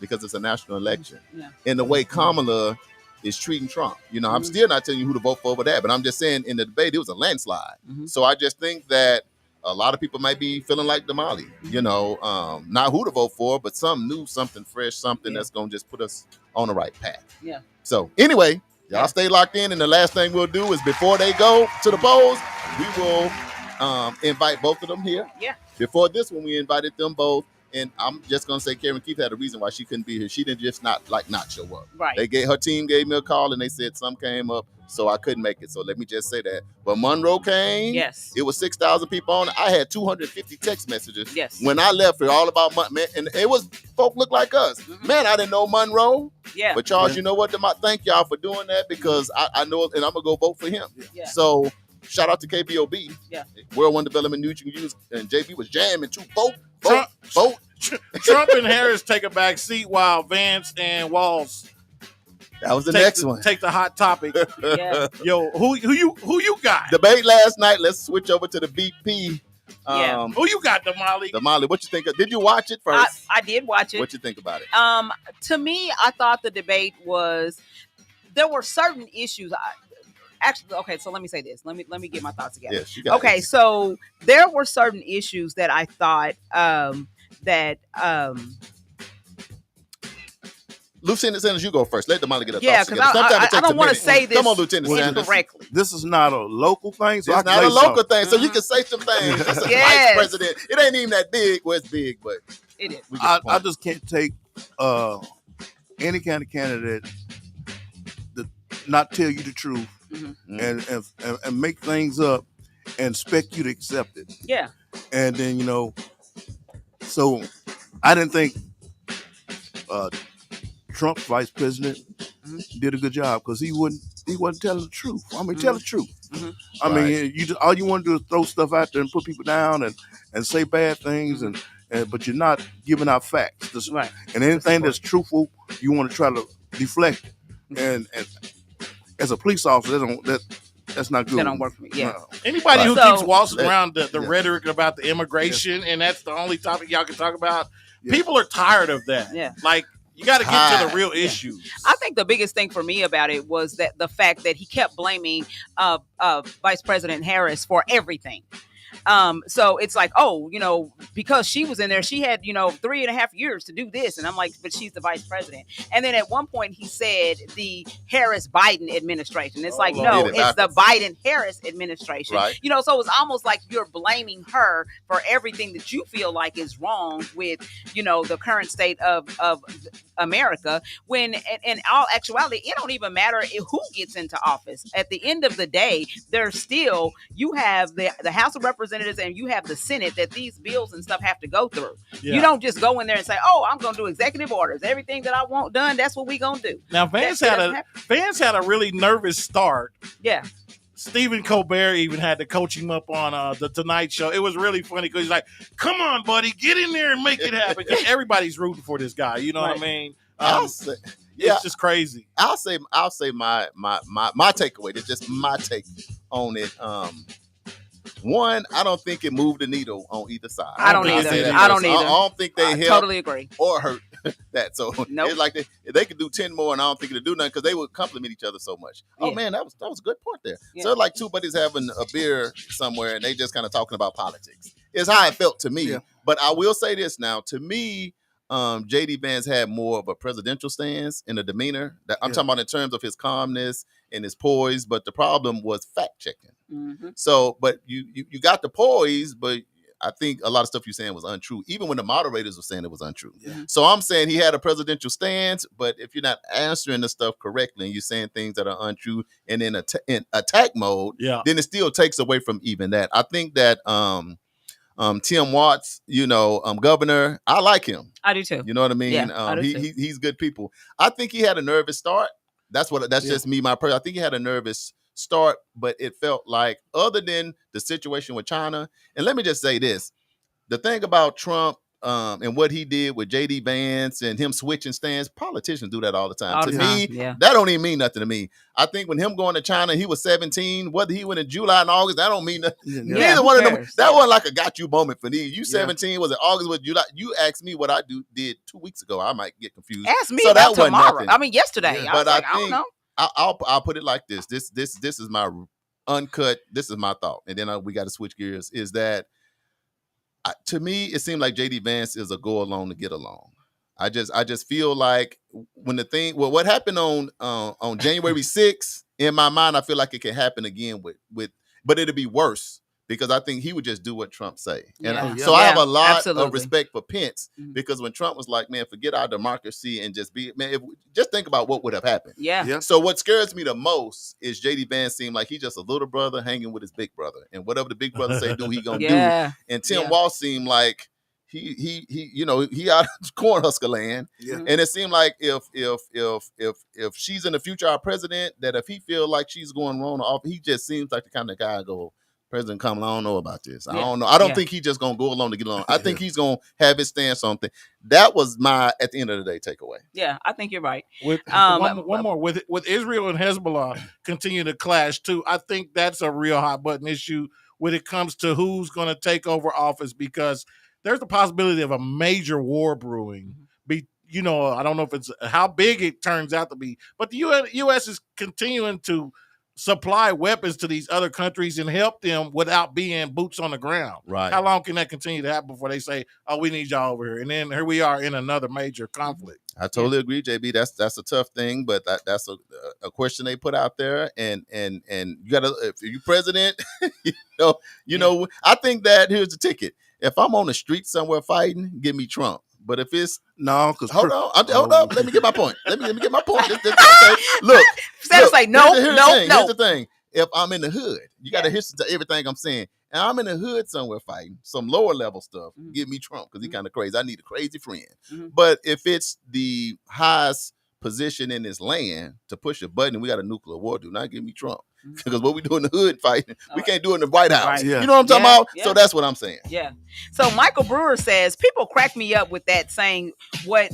because it's a national election. Yeah. And the way Kamala is treating Trump. I'm still not telling you who to vote for over that, but I'm just saying in the debate it was a landslide. So I just think that a lot of people might be feeling like Damali. Not who to vote for, but something new, something fresh, something that's gonna just put us on the right path. Yeah. So anyway. Y'all stay locked in, and the last thing we'll do is before they go to the polls, we will invite both of them here. Yeah. Before this one, we invited them both, and I'm just gonna say Karen Keith had a reason why she couldn't be here. She didn't just not show up. Right. Her team gave me a call, and they said some came up, so I couldn't make it. So let me just say that. But Monroe came. Yes. It was 6,000 people on it. I had 250 text messages. Yes. When I left here, all about man, and it was folk look like us. Man, I didn't know Monroe. Yeah. But Charles, you know what? Thank y'all for doing that because I know, and I'm gonna go vote for him. Yeah. So shout out to KBOB. Yeah. World One Development News you can use, and JB was jamming too. Vote. Trump and Harris take a back seat while Vance and Walz That was the next one. take the hot topic. Yeah. Yo, who you got? Debate last night. Let's switch over to the BP. Yeah. Who you got, Damali? Damali, what you think of? Did you watch it first? I did watch it. What you think about it? To me, I thought the debate there were certain issues. Actually, okay, so let me say this. Let me get my thoughts together. Yes, you got Okay, it. so there were certain issues that I thought Lieutenant Sanders, you go first. Let Damali get a yeah, thoughts because together. Sometimes it I takes don't a want to minute. say this Come on, Lieutenant Sanders. incorrectly. This is not a local thing, so I It's can not a say local something. thing, so you can say some things. It's a Yes. vice president. It ain't even that big. Well, it's big, but It is. we get the I point. just can't take any kind of candidate that not tell you the truth and make things up and expect you to accept it. Yeah. And then so I didn't think Trump, vice president, did a good job because he wasn't telling the truth. I mean, tell the truth. I mean, all you want to do is throw stuff out there and put people down and say bad things but you're not giving out facts. Right. And anything that's truthful, you want to try to deflect. And as a police officer, that's not good. That don't work for me. Yeah. No. Anybody who So- keeps waltzing around the rhetoric about the immigration and that's the only topic y'all can talk about, people are tired of that. Yeah. Like, you got to get to the real issues. I think the biggest thing for me about it was that the fact that he kept blaming Vice President Harris for everything. So it's like, because she was in there, she had, 3.5 years to do this. And I'm like, but she's the vice president. And then at one point he said the Harris-Biden administration. It's like, Lord. no, Did it it's the backwards. Biden-Harris administration. Right. So it's almost like you're blaming her for everything that you feel like is wrong with, the current state of America, when in all actuality, it don't even matter who gets into office. At the end of the day, there's still, you have the House of Representatives and you have the Senate that these bills and stuff have to go through. Yeah. You don't just go in there and say, oh, I'm going to do executive orders. Everything that I want done, that's what we going to do. Now, Vance That had doesn't happen. a really nervous start. Yeah. Stephen Colbert even had to coach him up on the Tonight Show. It was really funny because he's like, come on, buddy, get in there and make it happen. 'Cause everybody's rooting for this guy. You know what I mean? I'll say, It's just crazy. I'll say my takeaway. It's just my take on it. One, I don't think it moved the needle on either side. I don't think either. it's I don't I either. don't think they I helped totally agree. or hurt that. So Nope. it's like they could do 10 more, and I don't think it'd do nothing because they would compliment each other so much. Oh Yeah. man, that was a good point there. Yeah. So like two buddies having a beer somewhere, and they just kind of talking about politics. It's how it felt to me. Yeah. But I will say this now. To me, JD Vance had more of a presidential stance in a demeanor. That I'm talking about in terms of his calmness and his poise. But the problem was fact checking. Mm-hmm. So, but you got the poise, but I think a lot of stuff you're saying was untrue, even when the moderators were saying it was untrue. Yeah. So I'm saying he had a presidential stance, but if you're not answering the stuff correctly and you're saying things that are untrue and in attack mode, then it still takes away from even that. I think that Tim Watts, governor, I like him. I do too. You know what I mean? Yeah, I do too. He's good people. I think he had a nervous start. That's just me, my person. I think he had a nervous start, but it felt like, other than the situation with China, and let me just say this, the thing about Trump and what he did with J.D. Vance and him switching stands, politicians do that all the time. Me, that don't even mean nothing to me. I think when him going to China, he was 17. Whether he went in July and August, that don't mean nothing. Neither one of them. That wasn't like a got you moment for me. You 17, was it August, was July? You asked me what I did 2 weeks ago. I might get confused. Ask me about tomorrow. I mean, yesterday. Yeah, but I don't know. I'll put it like this. This is my uncut. This is my thought, and then we got to switch gears. Is that to me, it seemed like J.D. Vance is a go along to get along. I just feel like when what happened on January 6th, in my mind, I feel like it can happen again but it'll be worse. Because I think he would just do what Trump say. And I have a lot of respect for Pence, because when Trump was like, man, forget our democracy and just just think about what would have happened. Yeah. So what scares me the most is J.D. Vance seemed like he's just a little brother hanging with his big brother. And whatever the big brother say do, he gonna do. And Tim Walz seemed like he out of Cornhusker land. Yeah. And it seemed like if she's in the future our president, that if he feel like she's going wrong off, he just seems like the kind of guy go, President Kamala, I don't know about this. I don't know. I don't think he's just gonna go along to get along. I think he's gonna have his stance on things. That was my, at the end of the day, takeaway. Yeah, I think you're right. With one more with Israel and Hezbollah continue to clash too. I think that's a real hot button issue when it comes to who's going to take over office, because there's the possibility of a major war brewing. I don't know if it's how big it turns out to be, but the U.S. is continuing to supply weapons to these other countries and help them without being boots on the ground. Right. How long can that continue to happen before they say, "Oh, we need y'all over here," and then here we are in another major conflict? I totally agree, JB. That's a tough thing, but that's a question they put out there, and you gotta, if you're president, I think that here's the ticket. If I'm on the street somewhere fighting, give me Trump. But if it's because hold on, let me get my point. Let me get my point. Look, Sam's like, no. Here's the thing. If I'm in the hood, you got to listen to everything I'm saying. And I'm in the hood somewhere fighting some lower level stuff. Give me Trump, because he's kind of crazy. I need a crazy friend. But if it's the highest position in this land to push a button and we got a nuclear war, do not give me Trump. Because what we do in the hood fighting, we can't do it in the White House. Right. Yeah. You know what I'm talking about? Yeah. So that's what I'm saying. Yeah. So Michael Brewer says, people crack me up with that, saying what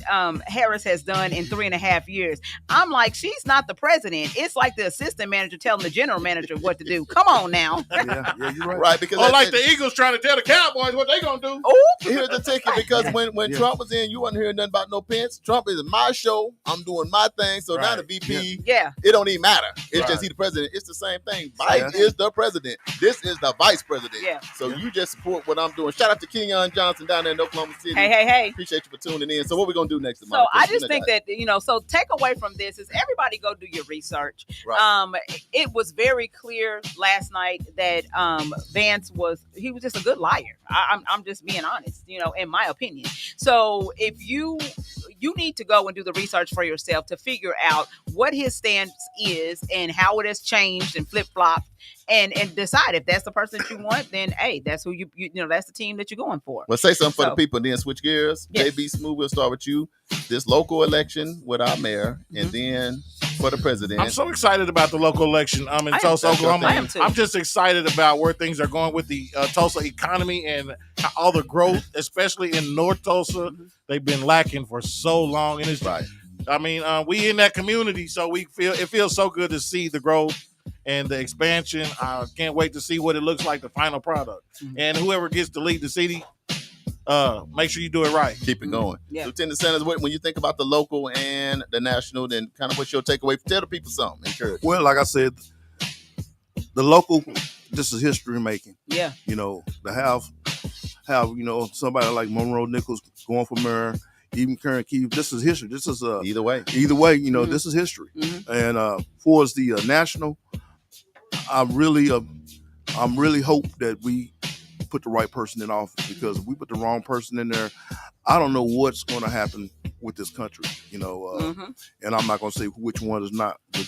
Harris has done in 3.5 years. I'm like, she's not the president. It's like the assistant manager telling the general manager what to do. Come on now. Yeah, you're right. Right, because the Eagles trying to tell the Cowboys what they gonna do. Here's the ticket, because when Trump was in, you wasn't hearing nothing about no Pence. Trump is my show. I'm doing my thing. So now the VP, it don't even matter. It's just he the president. It's the same thing. Biden is the president. This is the vice president. Yeah. So you just support what I'm doing. Shout out to Kenyon Johnson down there in Oklahoma City. Hey. Appreciate you for tuning in. So what we gonna do next? So I just think that, so take away from this is everybody go do your research. Right. It was very clear last night that Vance was just a good liar. I'm just being honest, in my opinion. So if you need to go and do the research for yourself to figure out what his stance is and how it has changed and flip-flopped, and decide if that's the person that you want, then hey, that's who you that's the team that you're going for. Well, say something for the people and then switch gears. Yes. JB Smooth, we'll start with you. This local election with our mayor, and then for the president. I'm so excited about the local election in Tulsa, Oklahoma. I am too. I'm just excited about where things are going with the Tulsa economy and all the growth, especially in North Tulsa. They've been lacking for so long, and it's right. I mean, we in that community, so it feels so good to see the growth and the expansion. I can't wait to see what it looks like, the final product. And whoever gets to lead the city, make sure you do it right. Keep it going. Yeah. Lieutenant Sanders, when you think about the local and the national, then kind of what's your takeaway? Tell the people something. Encourage. Well, like I said, the local, this is history making. Yeah. To have somebody like Monroe Nichols going for mayor, even Karen Keefe, this is history. This is either way, this is history. And for us, the national, I really hope that we put the right person in office, because if we put the wrong person in there, I don't know what's going to happen with this country, and I'm not going to say which one is not, but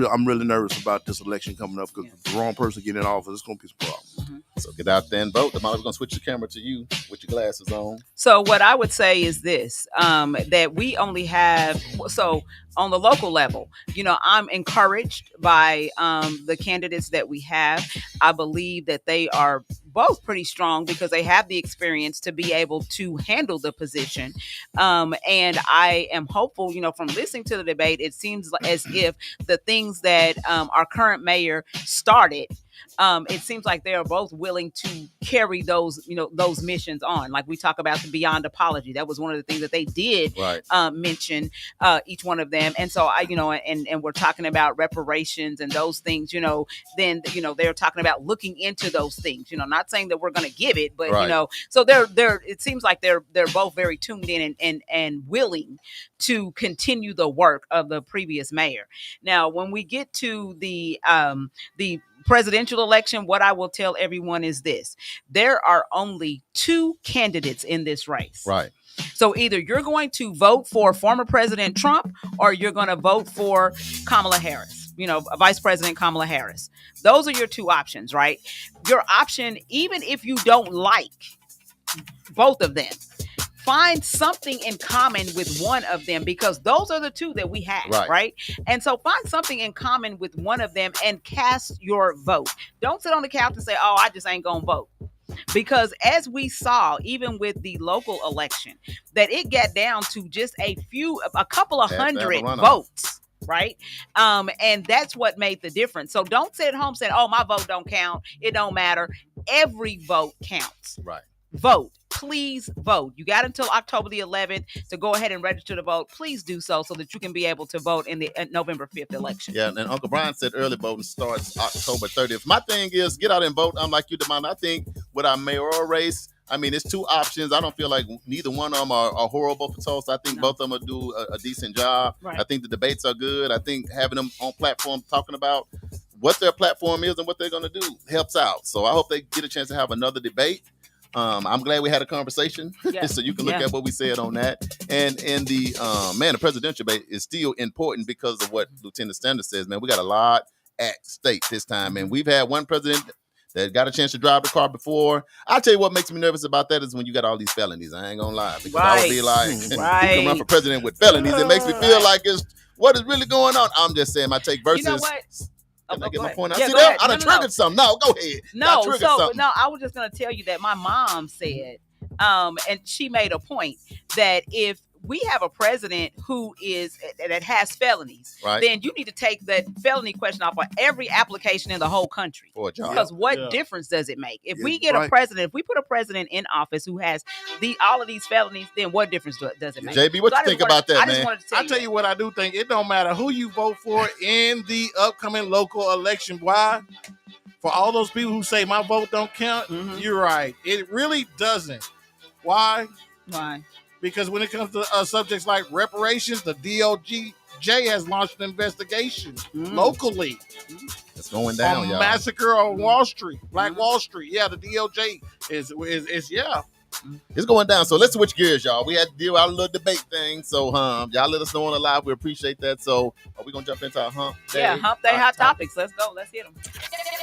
I'm really nervous about this election coming up, because if the wrong person get in office, it's going to be some problems. So get out there and vote. Damali, we're going to switch the camera to you with your glasses on. So what I would say is this, that we only have, so on the local level, I'm encouraged by the candidates that we have. I believe that they are both pretty strong because they have the experience to be able to handle the position. And I am hopeful, from listening to the debate, it seems as if the things that our current mayor started, it seems like they are both willing to carry those missions on. Like we talk about the Beyond Apology. That was one of the things that they did mention, each one of them. And so and we're talking about reparations and those things, then, they're talking about looking into those things, not saying that we're going to give it, but, so they're it seems like they're both very tuned in and willing to continue the work of the previous mayor. Now, when we get to the presidential election, what I will tell everyone is this: there are only two candidates in this race. Right. So either you're going to vote for former President Trump or you're going to vote for Kamala Harris, Vice President Kamala Harris. Those are your two options, right? Your option, even if you don't like both of them, find something in common with one of them, because those are the two that we have, right? And so find something in common with one of them and cast your vote. Don't sit on the couch and say, oh, I just ain't gonna vote. Because as we saw, even with the local election, that it got down to just a couple of hundred votes. Right. And that's what made the difference. So don't sit at home saying, oh, my vote don't count. It don't matter. Every vote counts. Right. Vote. Please vote. You got until October the 11th to go ahead and register to vote. Please do so that you can be able to vote in the November 5th election. Yeah, and Uncle Brian said early voting starts October 30th. My thing is, get out and vote. I'm like you, Damali. I think with our mayoral race, it's two options. I don't feel like neither one of them are horrible for Tulsa. I think both of them will do a decent job. Right. I think the debates are good. I think having them on platform talking about what their platform is and what they're going to do helps out. So I hope they get a chance to have another debate. I'm glad we had a conversation, so you can look at what we said on that. And the the presidential debate is still important because of what Lieutenant Sanders says. Man, we got a lot at stake this time, and we've had one president that got a chance to drive the car before. I'll tell you what makes me nervous about that is when you got all these felonies. I ain't gonna lie, because I would be like, you can run for president with felonies. It makes me feel like it's what is really going on. I'm just saying my take versus. You know what? Can I get my point out? See that? I done triggered something. No, go ahead. I was just going to tell you that my mom said, and she made a point that if we have a president that has felonies, then you need to take that felony question off of every application in the whole country. Because what difference does it make? If we get a president, if we put a president in office who has all of these felonies, then what difference does it make? JB, what you think about that, man? I'll tell you what I do think. It don't matter who you vote for in the upcoming local election. Why? For all those people who say my vote don't count, you're right. It really doesn't. Why? Why? Because when it comes to subjects like reparations, the DOJ has launched an investigation locally. It's going down, y'all. Massacre on Wall Street, Black Wall Street. Yeah, the DOJ is It's going down. So let's switch gears, y'all. We had to deal with our little debate thing. So y'all let us know on the live. We appreciate that. So are we gonna jump into our Hump Day? Yeah, Hump Day hot topics. Let's go. Let's hit them.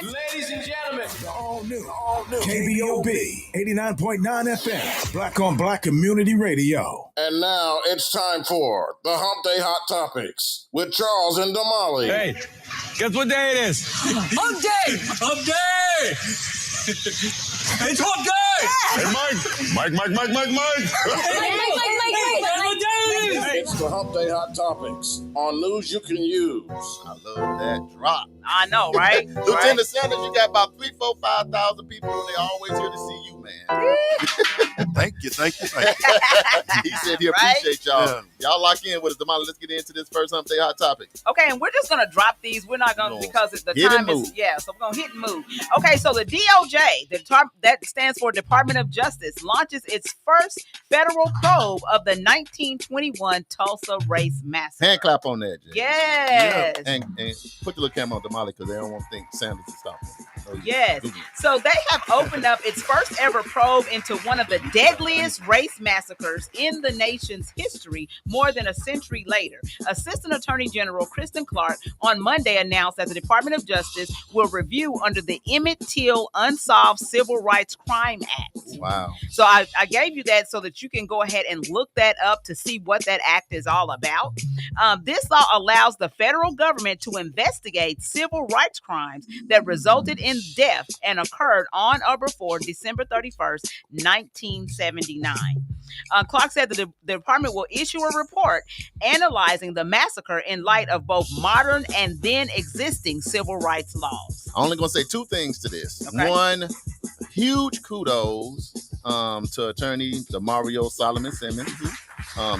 Ladies and gentlemen, all new KBOB 89.9 FM, Black on Black Community Radio. And now it's time for the Hump Day Hot Topics with Charles and Damali. Hey, guess what day it is? Hump Day! Hump Day! It's Hump Day! Hey, Mike! It's the Hump Day Hot Topics on news you can use. I love that drop. I know, right? Lieutenant Sanders, you got about 3,000, 4,000, 5,000 people. They always here to see you, man. Thank you. He said he appreciate y'all. Yeah. Y'all lock in with us. Damali, let's get into this first Hump Day Hot Topic. Okay, and we're just going to drop these. We're not going to, because the time is, so we're going to hit and move. Okay, so the DOJ, that stands for Department of Justice, launches its first federal probe of the 1921 Tulsa Race Massacre. Hand clap on that, Jay. Yes. Yeah. And put the little camera on Damali because they don't want to think Sanders is stopping. Yes. So they have opened up its first ever probe into one of the deadliest race massacres in the nation's history more than a century later. Assistant Attorney General Kristen Clark on Monday announced that the Department of Justice will review under the Emmett Till Unsolved Civil Rights Crime Act. Wow. So I gave you that so that you can go ahead and look that up to see what that act is all about. This law allows the federal government to investigate civil rights crimes that resulted in death and occurred on or before December 31st, 1979. Clark said that the department will issue a report analyzing the massacre in light of both modern and then existing civil rights laws. I'm only going to say two things to this. Okay. One, huge kudos to attorney Damario Solomon Simmons,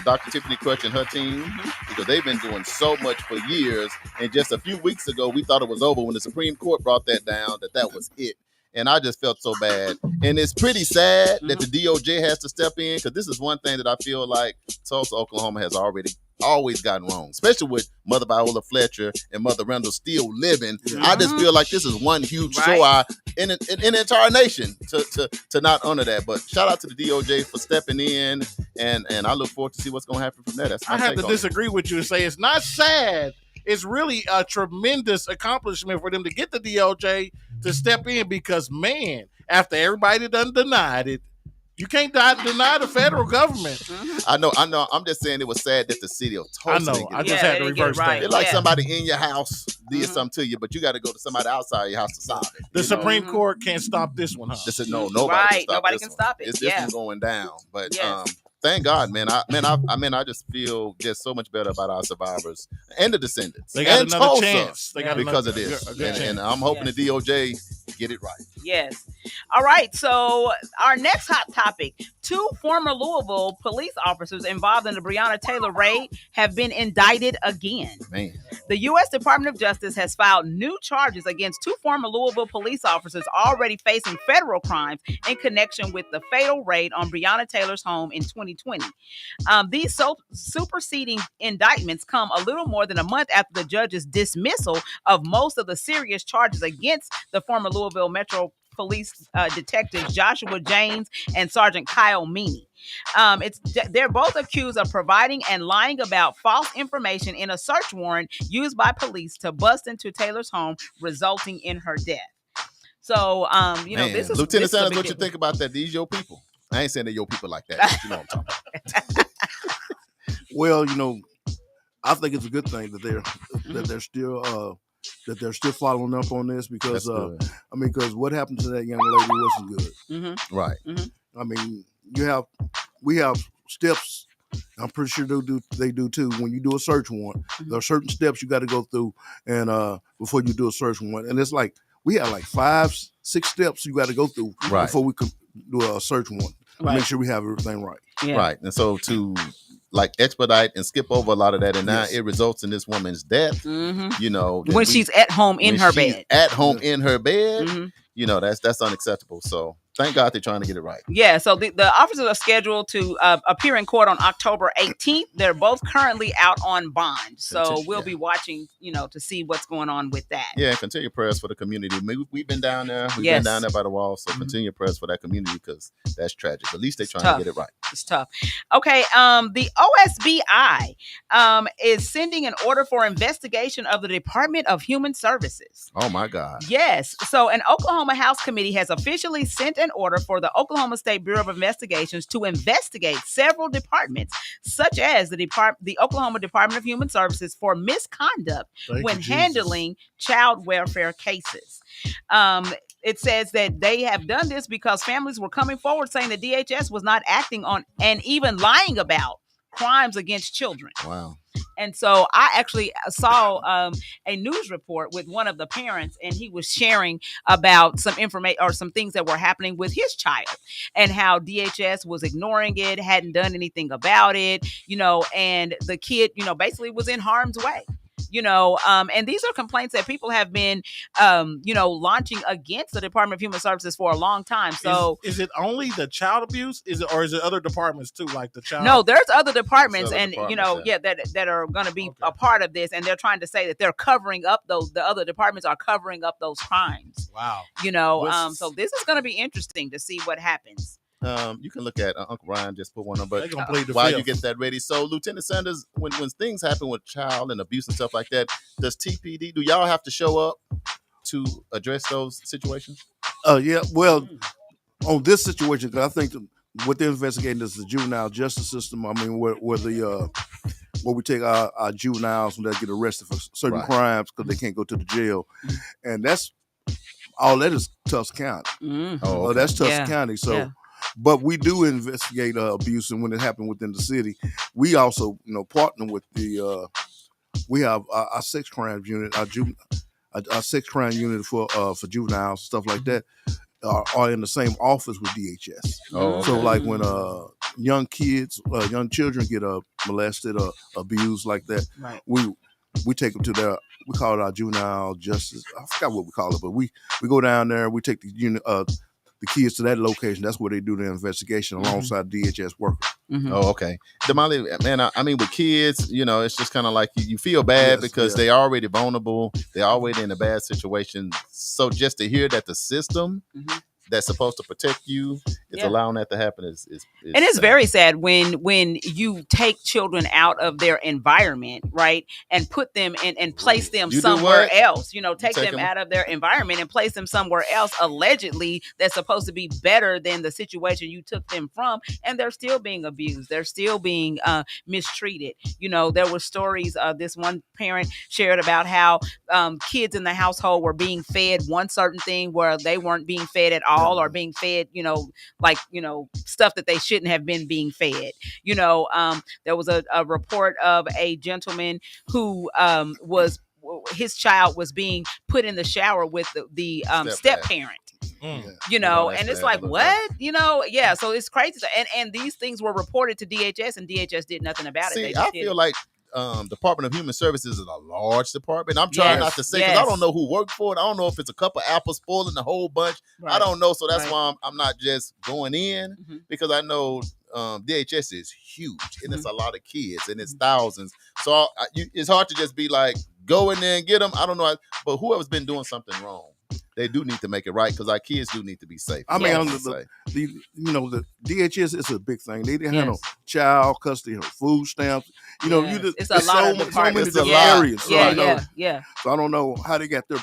Dr. Tiffany Crutch and her team, because they've been doing so much for years. And just a few weeks ago, we thought it was over when the Supreme Court brought that down, that was it. And I just felt so bad. And it's pretty sad that the DOJ has to step in, because this is one thing that I feel like Tulsa, Oklahoma has always gotten wrong, especially with Mother Viola Fletcher and Mother Randall still living. I just feel like this is one huge show in the entire nation to not honor that. But shout out to the DOJ for stepping in, and I look forward to see what's going to happen from there. That's my I have take to on disagree with you and say it's not sad. It's really a tremendous accomplishment for them to get the DOJ to step in, because, man, after everybody done denied it, you can't deny the federal government. I know. I'm just saying it was sad that the city of Tulsa. I know. I just had to reverse that. It's like somebody in your house did something to you, but you got to go to somebody outside your house to stop it. The Supreme Court can't stop this one, huh? This is nobody can stop it. It's this one going down. But thank God, man. I just feel just so much better about our survivors and the descendants. They got and another Tulsa chance. They got because of a this. good chance. And I'm hoping the DOJ get it right. Yes. All right. So our next hot topic: 2 former Louisville police officers involved in the Breonna Taylor raid have been indicted again. Man. The U.S. Department of Justice has filed new charges against 2 former Louisville police officers already facing federal crimes in connection with the fatal raid on Breonna Taylor's home in 2020. These superseding indictments come a little more than a month after the judge's dismissal of most of the serious charges against the former Louisville Metro Police detectives Joshua James and Sergeant Kyle Meany. They're both accused of providing and lying about false information in a search warrant used by police to bust into Taylor's home, resulting in her death. So, this is Lieutenant Sanders, what you think about that? These your people. I ain't saying they're your people like that, but you know what I'm talking about. Well, I think it's a good thing that they're still following up on this, because because what happened to that young lady wasn't good. Right. I mean, we have steps. I'm pretty sure they do too. When you do a search warrant, there are certain steps you got to go through, and before you do a search warrant, and it's like we have like 5-6 steps you got to go through before we can do a search warrant. Make sure we have everything right. Yeah. Right. And so to expedite and skip over a lot of that, and now it results in this woman's death. When she's at home in her bed. At home in her bed, that's unacceptable. So thank God they're trying to get it right. Yeah, so the officers are scheduled to appear in court on October 18th. They're both currently out on bond. So we'll be watching, to see what's going on with that. Yeah, continue prayers for the community. We've been down there. We've been down there by the wall. So continue prayers for that community, because that's tragic. At least they're trying to get it right. It's tough. Okay, the OSBI is sending an order for investigation of the Department of Human Services. Oh, my God. Yes. So an Oklahoma House committee has officially sent an order for the Oklahoma State Bureau of Investigations to investigate several departments, such as the Oklahoma Department of Human Services, for misconduct when handling child welfare cases. It says that they have done this because families were coming forward saying that DHS was not acting on and even lying about crimes against children. Wow. And so I actually saw a news report with one of the parents, and he was sharing about some information or some things that were happening with his child, and how DHS was ignoring it, hadn't done anything about it, and the kid, basically was in harm's way. And these are complaints that people have been, launching against the Department of Human Services for a long time. So is it only the child abuse? Is it other departments too, like the child? No, there's other departments, Other and departments, that are going to be a part of this, and they're trying to say that they're covering up the other departments are covering up those crimes. Wow. So this is going to be interesting to see what happens. You can look at Uncle Ryan just put one on, but They gonna plead the while fifth. you get that ready. So, Lieutenant Sanders, when things happen with child and abuse and stuff like that, does TPD, do y'all have to show up to address those situations? Yeah. Well, on this situation, 'cause I think what they're investigating is the juvenile justice system. I mean, where we take our juveniles when they get arrested for certain Right. crimes because they can't go to the jail, and that's all that is Tufts County. Oh, okay. That's Tufts Yeah. County. So. Yeah. But we do investigate abuse, and when it happened within the city, we also, partner with we have our sex crime unit, our sex crime unit for juveniles, stuff like that, are in the same office with DHS. Oh, So, okay. like when young children get molested or abused like that, Right. we take them to we call it our juvenile justice. I forgot what we call it, but we go down there, we take the unit. The kids to that location. That's where they do the investigation alongside DHS workers. Oh, okay. Damali, man, I mean, with kids, it's just kind of like you feel bad because they're already vulnerable. They're already in a bad situation. So just to hear that the system that's supposed to protect you is allowing that to happen is And it's sad. very sad when you take children out of their environment, right, and put them in and place them You do somewhere what? else. Take take them them- out of their environment and place them somewhere else, allegedly that's supposed to be better than the situation you took them from, and they're still being abused. They're still being mistreated. There were stories. This one parent shared about how kids in the household were being fed one certain thing where they weren't being fed at all, or being fed, stuff that they shouldn't have been being fed. There was a report of a gentleman who his child was being put in the shower with the step parent. And it's like, what? So it's crazy. And these things were reported to DHS, and DHS did nothing about it. See, They just I did feel it. like Department of Human Services is a large department. I'm trying not to say because I don't know who worked for it. I don't know if it's a couple apples spoiling the whole bunch. I don't know. So that's why I'm not just going in because I know DHS is huge and it's a lot of kids and it's thousands. So it's hard to just be like, go in there and get them. I don't know. But whoever's been doing something wrong, they do need to make it right because our kids do need to be safe. I mean, the DHS is a big thing. They didn't have no child custody, food stamps. It's a lot of so many departments. different Yeah. areas. So Yeah. So I don't know how they got their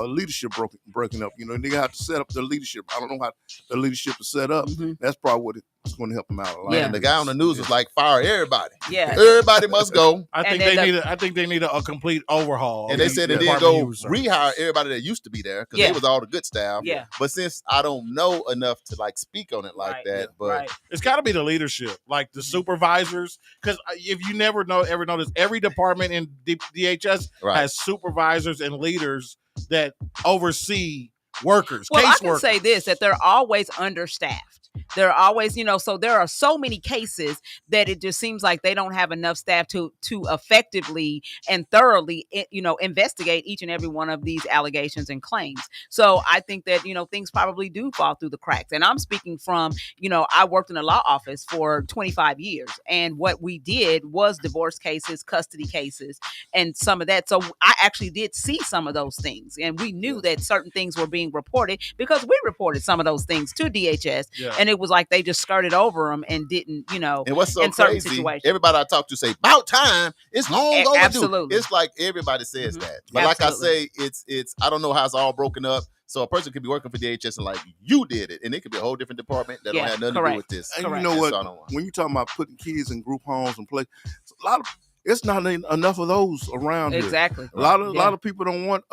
leadership broken up. They got to set up their leadership. I don't know how the leadership is set up. That's probably what it's going to help them out a lot. And the guy on the news was like, fire everybody. Yeah. Everybody must go. I think they need a complete overhaul. And they said they didn't go rehire everybody that used to be there because they was all the good staff. Yeah. But since I don't know enough to like speak on it like that, but it's got to be the leadership, like the supervisors. Because if you ever notice, every department in DHS has supervisors and leaders that oversee workers. Well, I can caseworkers. say this, that they're always understaffed. They're always, so there are so many cases that it just seems like they don't have enough staff to effectively and thoroughly, investigate each and every one of these allegations and claims. So I think that, things probably do fall through the cracks. And I'm speaking from, I worked in a law office for 25 years. And what we did was divorce cases, custody cases, and some of that. So I actually did see some of those things. And we knew that certain things were being reported because we reported some of those things to DHS. Yeah. And it was like they just skirted over them and didn't, And what's so in certain crazy, situations. everybody I talk to say, about time, it's long overdue. Absolutely. It's like everybody says that. But like I say, it's I don't know how it's all broken up. So a person could be working for DHS and like, you did it. And it could be a whole different department that don't have nothing to do with this. And you know what? When you're talking about putting kids in group homes and play, it's not enough of those around here. Exactly. A lot of people don't want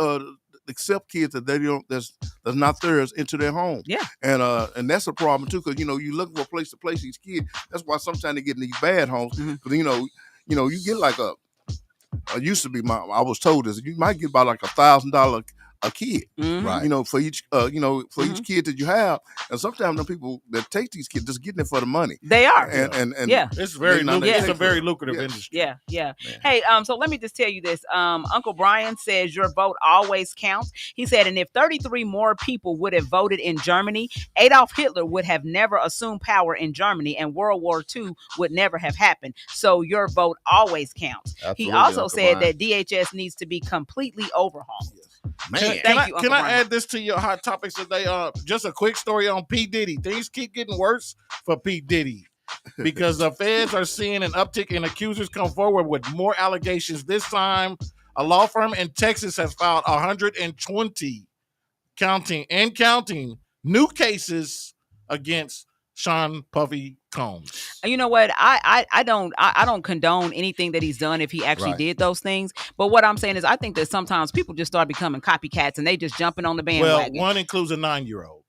accept kids that they don't that's not theirs into their home. Yeah. And that's a problem too, because you look for a place to place these kids. That's why sometimes they get in these bad homes. Because you get like I used to be I was told this, you might get about like $1,000 a kid. Right. You know, for each each kid that you have, and sometimes the people that take these kids just getting it for the money. They are. And it's very it's a very lucrative industry. Yeah. Hey, so let me just tell you this. Uncle Brian says your vote always counts. He said, and if 33 more people would have voted in Germany, Adolf Hitler would have never assumed power in Germany, and World War II would never have happened. So your vote always counts. Absolutely, he also Uncle said Brian. that DHS needs to be completely overhauled. Man, Can I add this to your hot topics today? Just a quick story on P. Diddy. Things keep getting worse for P. Diddy because the feds are seeing an uptick in accusers come forward with more allegations. This time, a law firm in Texas has filed 120 counting new cases against Sean Puffy Combs. You know what? I don't condone anything that he's done if he actually did those things. But what I'm saying is, I think that sometimes people just start becoming copycats and they just jumping on the bandwagon. Well, one includes a 9-year-old.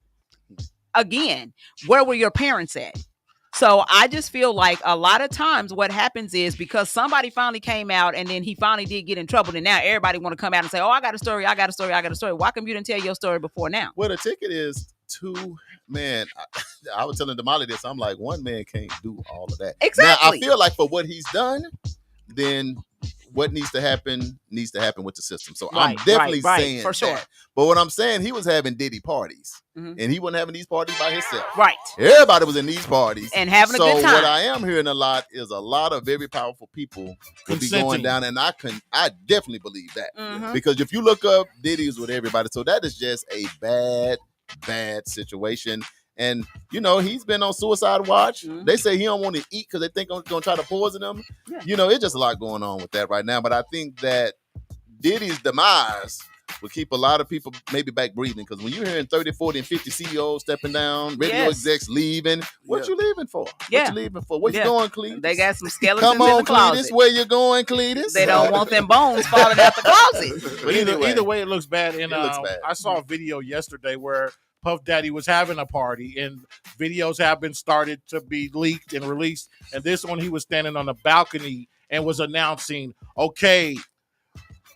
Again, where were your parents at? So I just feel like a lot of times what happens is because somebody finally came out and then he finally did get in trouble, and now everybody want to come out and say, "Oh, I got a story. Why come you didn't tell your story before now?" Well, the ticket is 2 men. I was telling Damali this. I'm like, one man can't do all of that. Exactly. Now, I feel like for what he's done, then what needs to happen with the system. So I'm definitely saying for sure. that. But what I'm saying, he was having Diddy parties. And he wasn't having these parties by himself. Right. Everybody was in these parties. And having a good time. So what I am hearing a lot is a lot of very powerful people could be going down. And I definitely believe that. Because if you look up, Diddy's with everybody. So that is just a bad situation. And, you know, he's been on suicide watch. They say he don't want to eat because they think I'm going to try to poison him. Yeah. You know, it's just a lot going on with that right now. But I think that Diddy's demise will keep a lot of people maybe back breathing, because when you're hearing 30, 40, and 50 CEOs stepping down, radio execs leaving, what you leaving for? What you leaving for? Where you going, Cletus? They got some skeletons Come on, in the closet. Cletus, where you going, Cletus? They don't want them bones falling out the closet. But either way, it looks bad. And it looks bad. I saw a video yesterday where Puff Daddy was having a party, and videos have been started to be leaked and released. And this one, he was standing on the balcony and was announcing, "Okay,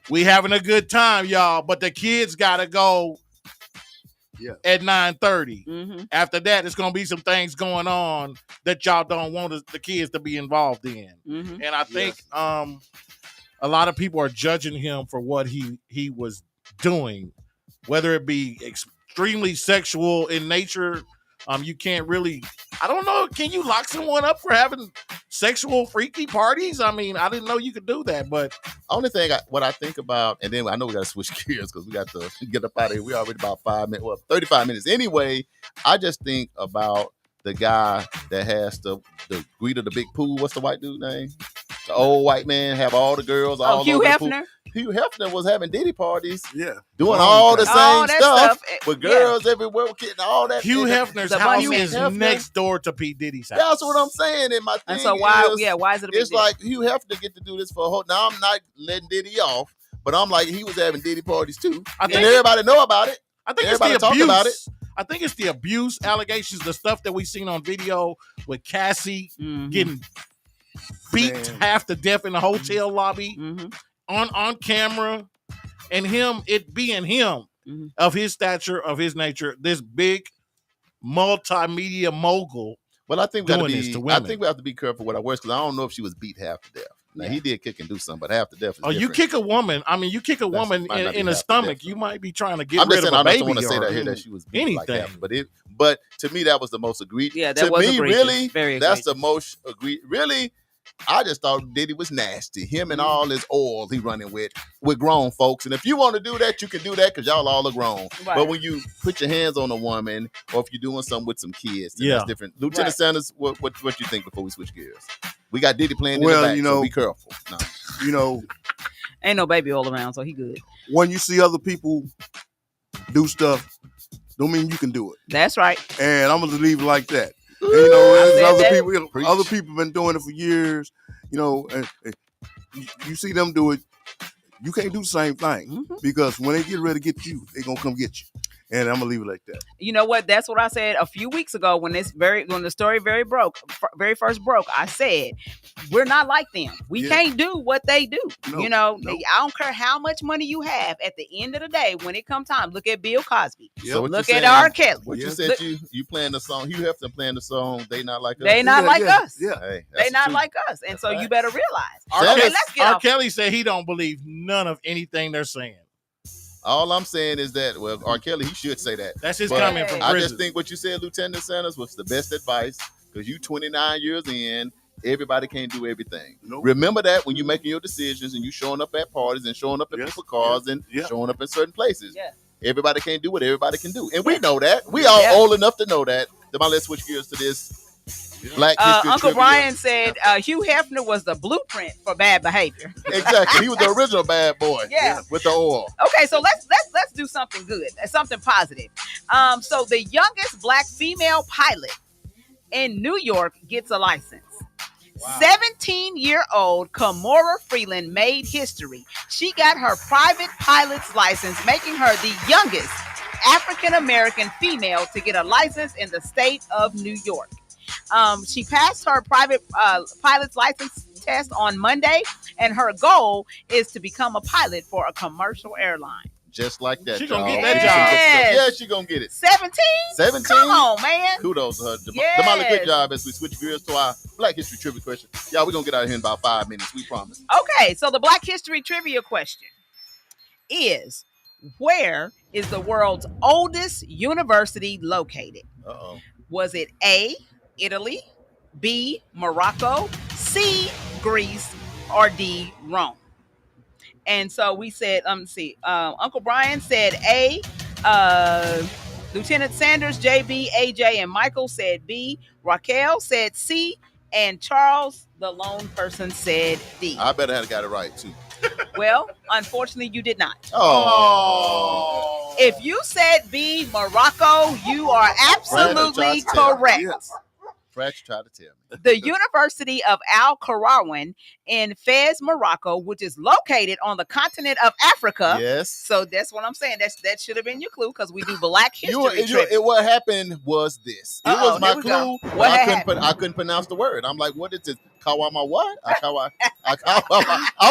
we having a good time, y'all, but the kids gotta go at 9:30. After that, it's gonna be some things going on that y'all don't want the kids to be involved in." And I think a lot of people are judging him for what he was doing, whether it be extremely sexual in nature. You can't really, I don't know, can you lock someone up for having sexual freaky parties? I mean, I didn't know you could do that, but only thing what I think about, and then I know we got to switch gears because we got to get up out of here. We're already about 35 minutes. Anyway, I just think about the guy that has the greet of the big pool. What's the white dude name? The old white man, have all the girls all Hugh over Hefner? the pool. Hugh Hefner was having Diddy parties, doing Oh, all the same stuff stuff, with girls everywhere, getting all that. Hugh Hefner's the house money is man. next door to P. Diddy's house. That's what I'm saying. And my thing And so why is it a big it's deal? like Hugh Hefner get to do this for a whole. Now I'm not letting Diddy off, but I'm like, he was having Diddy parties too, and everybody know about it. I think Everybody it's the talk abuse. about it. I think it's the abuse allegations, the stuff that we seen on video with Cassie getting beat half to death in the hotel lobby on camera, and him being him of his stature, of his nature, this big multimedia mogul. Well, I think we have to be careful with our words, because I don't know if she was beat half to death. Now he did kick and do something, but half to death is different. You kick a woman. I mean, you kick a woman in the stomach. You might be trying to get I'm rid just of saying, a baby. I don't want to say that here that she was beat anything. like that, but to me that was the most egregious. Yeah, that to was me, egregious. really, Very that's egregious. the most egregious. Really, I just thought Diddy was nasty. Him and all his oil he running with grown folks. And if you want to do that, you can do that because y'all all are grown. Right. But when you put your hands on a woman, or if you're doing something with some kids, then that's different. Lieutenant Sanders, what you think before we switch gears? We got Diddy playing in the back, so be careful. No. You know, ain't no baby all around, so he good. When you see other people do stuff, don't mean you can do it. That's right. And I'm gonna leave it like that. And, you know, Preach. other people been doing it for years. You know, and you see them do it. You can't do the same thing because when they get ready to get you, they gonna come get you. And I'm gonna leave it like that. You know what? That's what I said a few weeks ago when the story very first broke. I said we're not like them. We can't do what they do. No. I don't care how much money you have. At the end of the day, when it comes time, look at Bill Cosby. So what look you at saying- R. Kelly. What you said? You playing the song? You have to playing the song. They not like us. They not like us. Yeah. Hey, They that's not the truth. like us, and so you better realize. Okay, let's get R. off. Kelly said he don't believe none of anything they're saying. All I'm saying is that, well, R. Kelly, he should say that. That's his But comment from I prison. just think what you said, Lieutenant Sanders, was the best advice because you 29 years in, everybody can't do everything. Nope. Remember that when you're making your decisions and you showing up at parties and showing up at people's cars and showing up in certain places. Yeah. Everybody can't do what everybody can do. And we know that. We all old enough to know that. Then let's switch gears to this. Black History Uncle Trivia. Brian said Hugh Hefner was the blueprint for bad behavior. Exactly. He was the original bad boy. Yeah. With the oil. Okay, so let's do something good, something positive. So the youngest black female pilot in New York gets a license. 17-year-old Kamora Freeland made history. She got her private pilot's license, making her the youngest African-American female to get a license in the state of New York. She passed her private pilot's license test on Monday, and her goal is to become a pilot for a commercial airline. Just like that. She gonna y'all. get that job. Yeah, she gonna get it. 17? 17? Come on, man. Kudos to her. Yes. Damali, good job as we switch gears to our Black History Trivia question. Y'all, we're going to get out of here in about 5 minutes. We promise. Okay, so the Black History Trivia question is, where is the world's oldest university located? Uh-oh. Was it A, Italy, B, Morocco, C, Greece, or D, Rome? And so we said, Uncle Brian said A, Lieutenant Sanders, JB, AJ, and Michael said B, Raquel said C, and Charles, the lone person, said D. I better have got it right, too. Well, unfortunately, you did not. Oh. If you said B, Morocco, you are absolutely correct. Fred tried to tell me. The University of Al Qarawin in Fez, Morocco, which is located on the continent of Africa. Yes. So that's what I'm saying. That should have been your clue because we do Black History. What happened was this. It was my clue. I couldn't pronounce the word. I'm like, what is this? Kawama what? I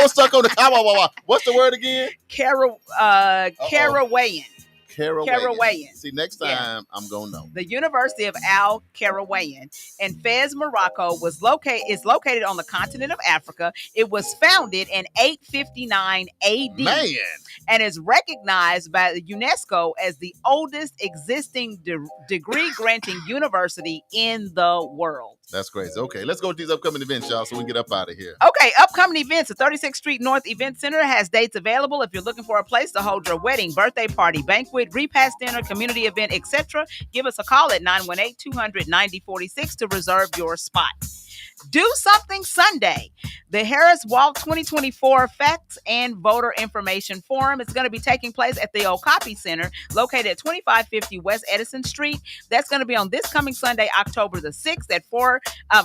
was stuck on the Kawawa. What's the word again? Carawaying. Carawaying. See, next time I'm gonna know. The University of Al Qarawin in Fez, Morocco is located on the continent of Africa. It was founded in 859 AD. Man. And is recognized by the UNESCO as the oldest existing degree-granting university in the world. That's crazy. Okay, let's go with these upcoming events, y'all, so we can get up out of here. Okay, upcoming events. The 36th Street North Event Center has dates available if you're looking for a place to hold your wedding, birthday party, banquet, repast dinner, community event, etc. Give us a call at 918-200-9046 to reserve your spot. Do Something Sunday. The Harris Walt 2024 Facts and Voter Information Forum is going to be taking place at the Okapi Center, located at 2550 West Edison Street. That's going to be on this coming Sunday, October the 6th at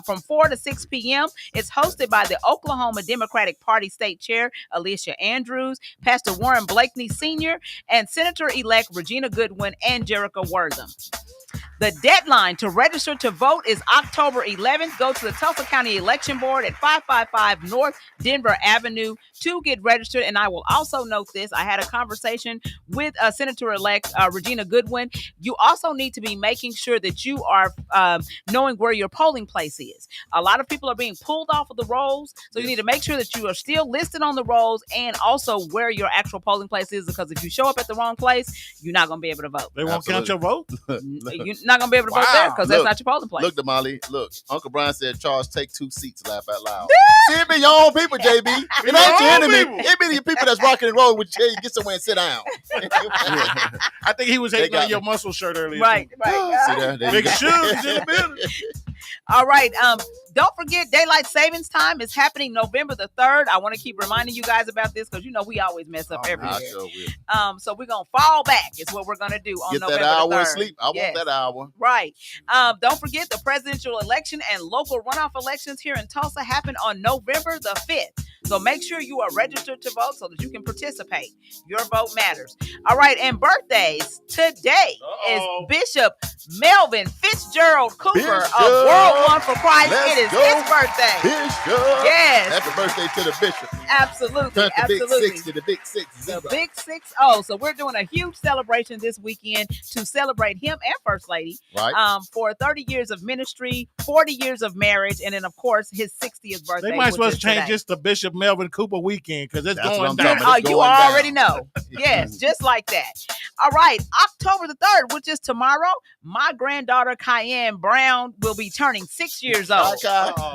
from 4 to 6 p.m. It's hosted by the Oklahoma Democratic Party State Chair, Alicia Andrews, Pastor Warren Blakeney Sr., and Senator-elect Regina Goodwin and Jericho Wortham. The deadline to register to vote is October 11th. Go to the Tulsa County Election Board at 555 North Denver Avenue to get registered. And I will also note this. I had a conversation with Senator-elect Regina Goodwin. You also need to be making sure that you are knowing where your polling place is. A lot of people are being pulled off of the rolls. So you need to make sure that you are still listed on the rolls and also where your actual polling place is, because if you show up at the wrong place, you're not going to be able to vote. They won't count your vote? You're not going to be able to vote there because that's not your polling place. Look, Damali, look. Uncle Brian said, Charles, take 2 seats, laugh out loud. See, it be your own people, JB. It ain't your enemy. It be the people that's rocking and rolling with you. Get somewhere and sit down. I think he was hating on your muscle shirt earlier. Right. See that? Big shoes in the building. All right. Don't forget, Daylight Savings Time is happening November the 3rd. I want to keep reminding you guys about this because, we always mess up every year. Sure will. So we're going to fall back is what we're going to do on Get November that hour the 3rd. of sleep. I want that hour. Right. Don't forget, the presidential election and local runoff elections here in Tulsa happen on November the 5th. So make sure you are registered to vote so that you can participate. Your vote matters. All right, and birthdays today is Bishop Melvin Fitzgerald Cooper of World One for Christ. It is his birthday. Bishop. Yes. Happy birthday to the bishop. Absolutely. Turn the big Absolutely. 6 to the big 6. The big 6-0. So we're doing a huge celebration this weekend to celebrate him and First Lady for 30 years of ministry, 40 years of marriage, and then, of course, his 60th birthday. They might as well change this to Bishop Melvin Cooper weekend because it's going down. You already know. Yes, just like that. All right, October the 3rd, which is tomorrow, my granddaughter Cayenne Brown will be turning 6 years old.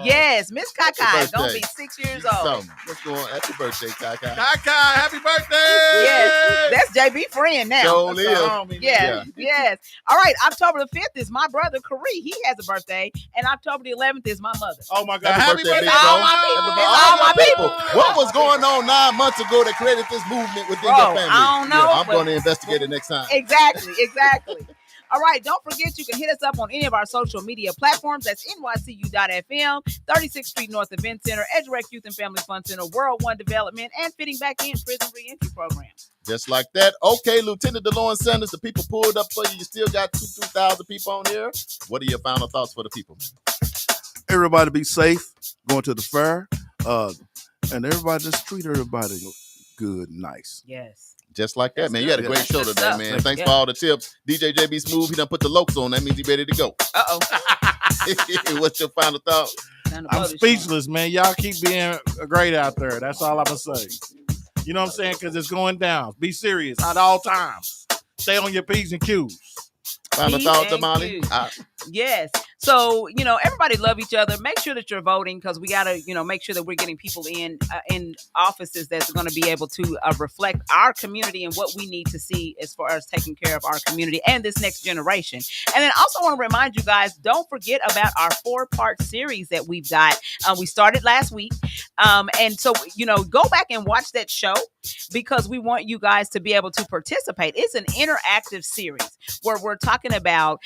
Yes, Miss Kaka gonna be 6 years old. Let's go on. Happy birthday, Kaka. Kaka, happy birthday! Yes, that's JB friend now. So live. Yes. All right, October the 5th is my brother Kari. He has a birthday, and October the 11th is my mother. Oh my God! Happy birthday, all my people. What was going on 9 months ago that created this movement within your family? I don't know. I'm going to investigate it next time. Exactly. All right, don't forget you can hit us up on any of our social media platforms. That's nycu.fm, 36th Street North Event Center, EduRec Youth and Family Fun Center, World One Development, and Fitting Back In Prison Reentry Program. Just like that. Okay, Lieutenant DeLorean Sanders, the people pulled up for you. You still got 2,000 people on here. What are your final thoughts for the people? Everybody be safe going to the fair. And everybody just treat everybody good and nice. Yes. Just like that, man. You had a great show today, man. Thanks for all the tips. DJ JB Smooth, he done put the lokes on. That means he ready to go. What's your final thought? I'm speechless, man. Y'all keep being great out there. That's all I'm going to say. You know what I'm saying? Because it's going down. Be serious at all times. Stay on your P's and Q's. Final thought, Damali? Yes. So, everybody love each other. Make sure that you're voting because we got to, make sure that we're getting people in offices that's going to be able to reflect our community and what we need to see as far as taking care of our community and this next generation. And then also want to remind you guys, don't forget about our 4-part series that we've got. We started last week. And so, go back and watch that show because we want you guys to be able to participate. It's an interactive series where we're talking about,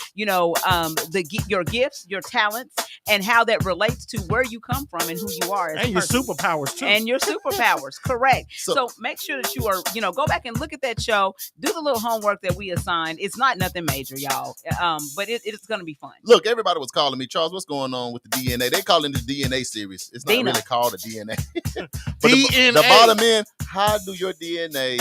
your gifts, your talents, and how that relates to where you come from and who you are. And your superpowers, too. And your superpowers, correct. So make sure that you are, go back and look at that show. Do the little homework that we assigned. It's not nothing major, y'all. But it's going to be fun. Look, everybody was calling me, Charles, what's going on with the DNA? They calling it the DNA series. It's not really called a DNA. But DNA. The bottom end, how do your DNA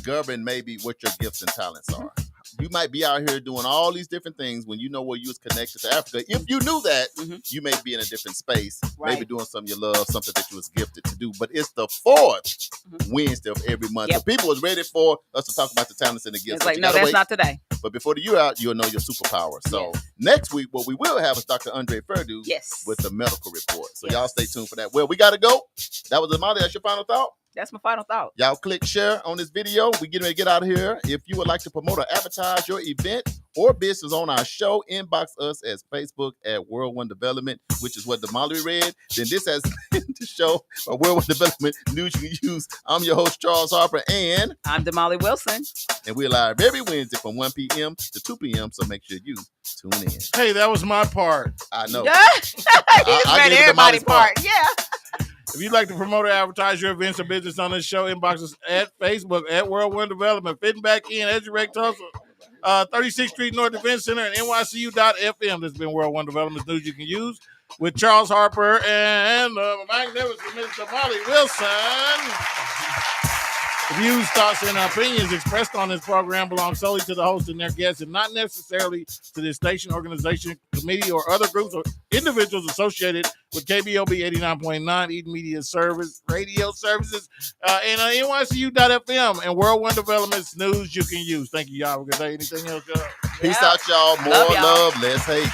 govern maybe what your gifts and talents are? You might be out here doing all these different things when you know where you was connected to Africa. If you knew that, you may be in a different space, maybe doing something you love, something that you was gifted to do. But it's the 4th Wednesday of every month. So people was ready for us to talk about the talents and the gifts. It's like, no, that's not today. But before the year out, you'll know your superpower. So next week, what we will have is Dr. Andre Ferdu with the medical report. So y'all stay tuned for that. Well, we got to go. That was Damali. That's your final thought? That's my final thought. Y'all click share on this video. We getting ready to get out of here. If you would like to promote or advertise your event or business on our show, inbox us at Facebook at World One Development, which is what Damali read. Then this has been the show of World One Development News You Can Use. I'm your host, Charles Harper, and I'm Damali Wilson. And we're live every Wednesday from 1 p.m. to 2 p.m. So make sure you tune in. Hey, that was my part. I know. I read everybody's part. Yeah. If you'd like to promote or advertise your events or business on this show, inbox us at Facebook at World One Development, Fitting Back In, EduRec Tulsa, 36th Street North Event Center, and nycu.fm. This has been World One Development News You Can Use with Charles Harper and magnificent Ms. Damali Wilson. The views, thoughts, and opinions expressed on this program belong solely to the host and their guests and not necessarily to the station, organization, committee, or other groups or individuals associated with KBOB 89.9, Eden Media Service, radio services, and nycu.fm and World One Development's News You Can Use. Thank you, y'all. Have a good day. Anything else, y'all? Peace out, y'all. More love, less hate.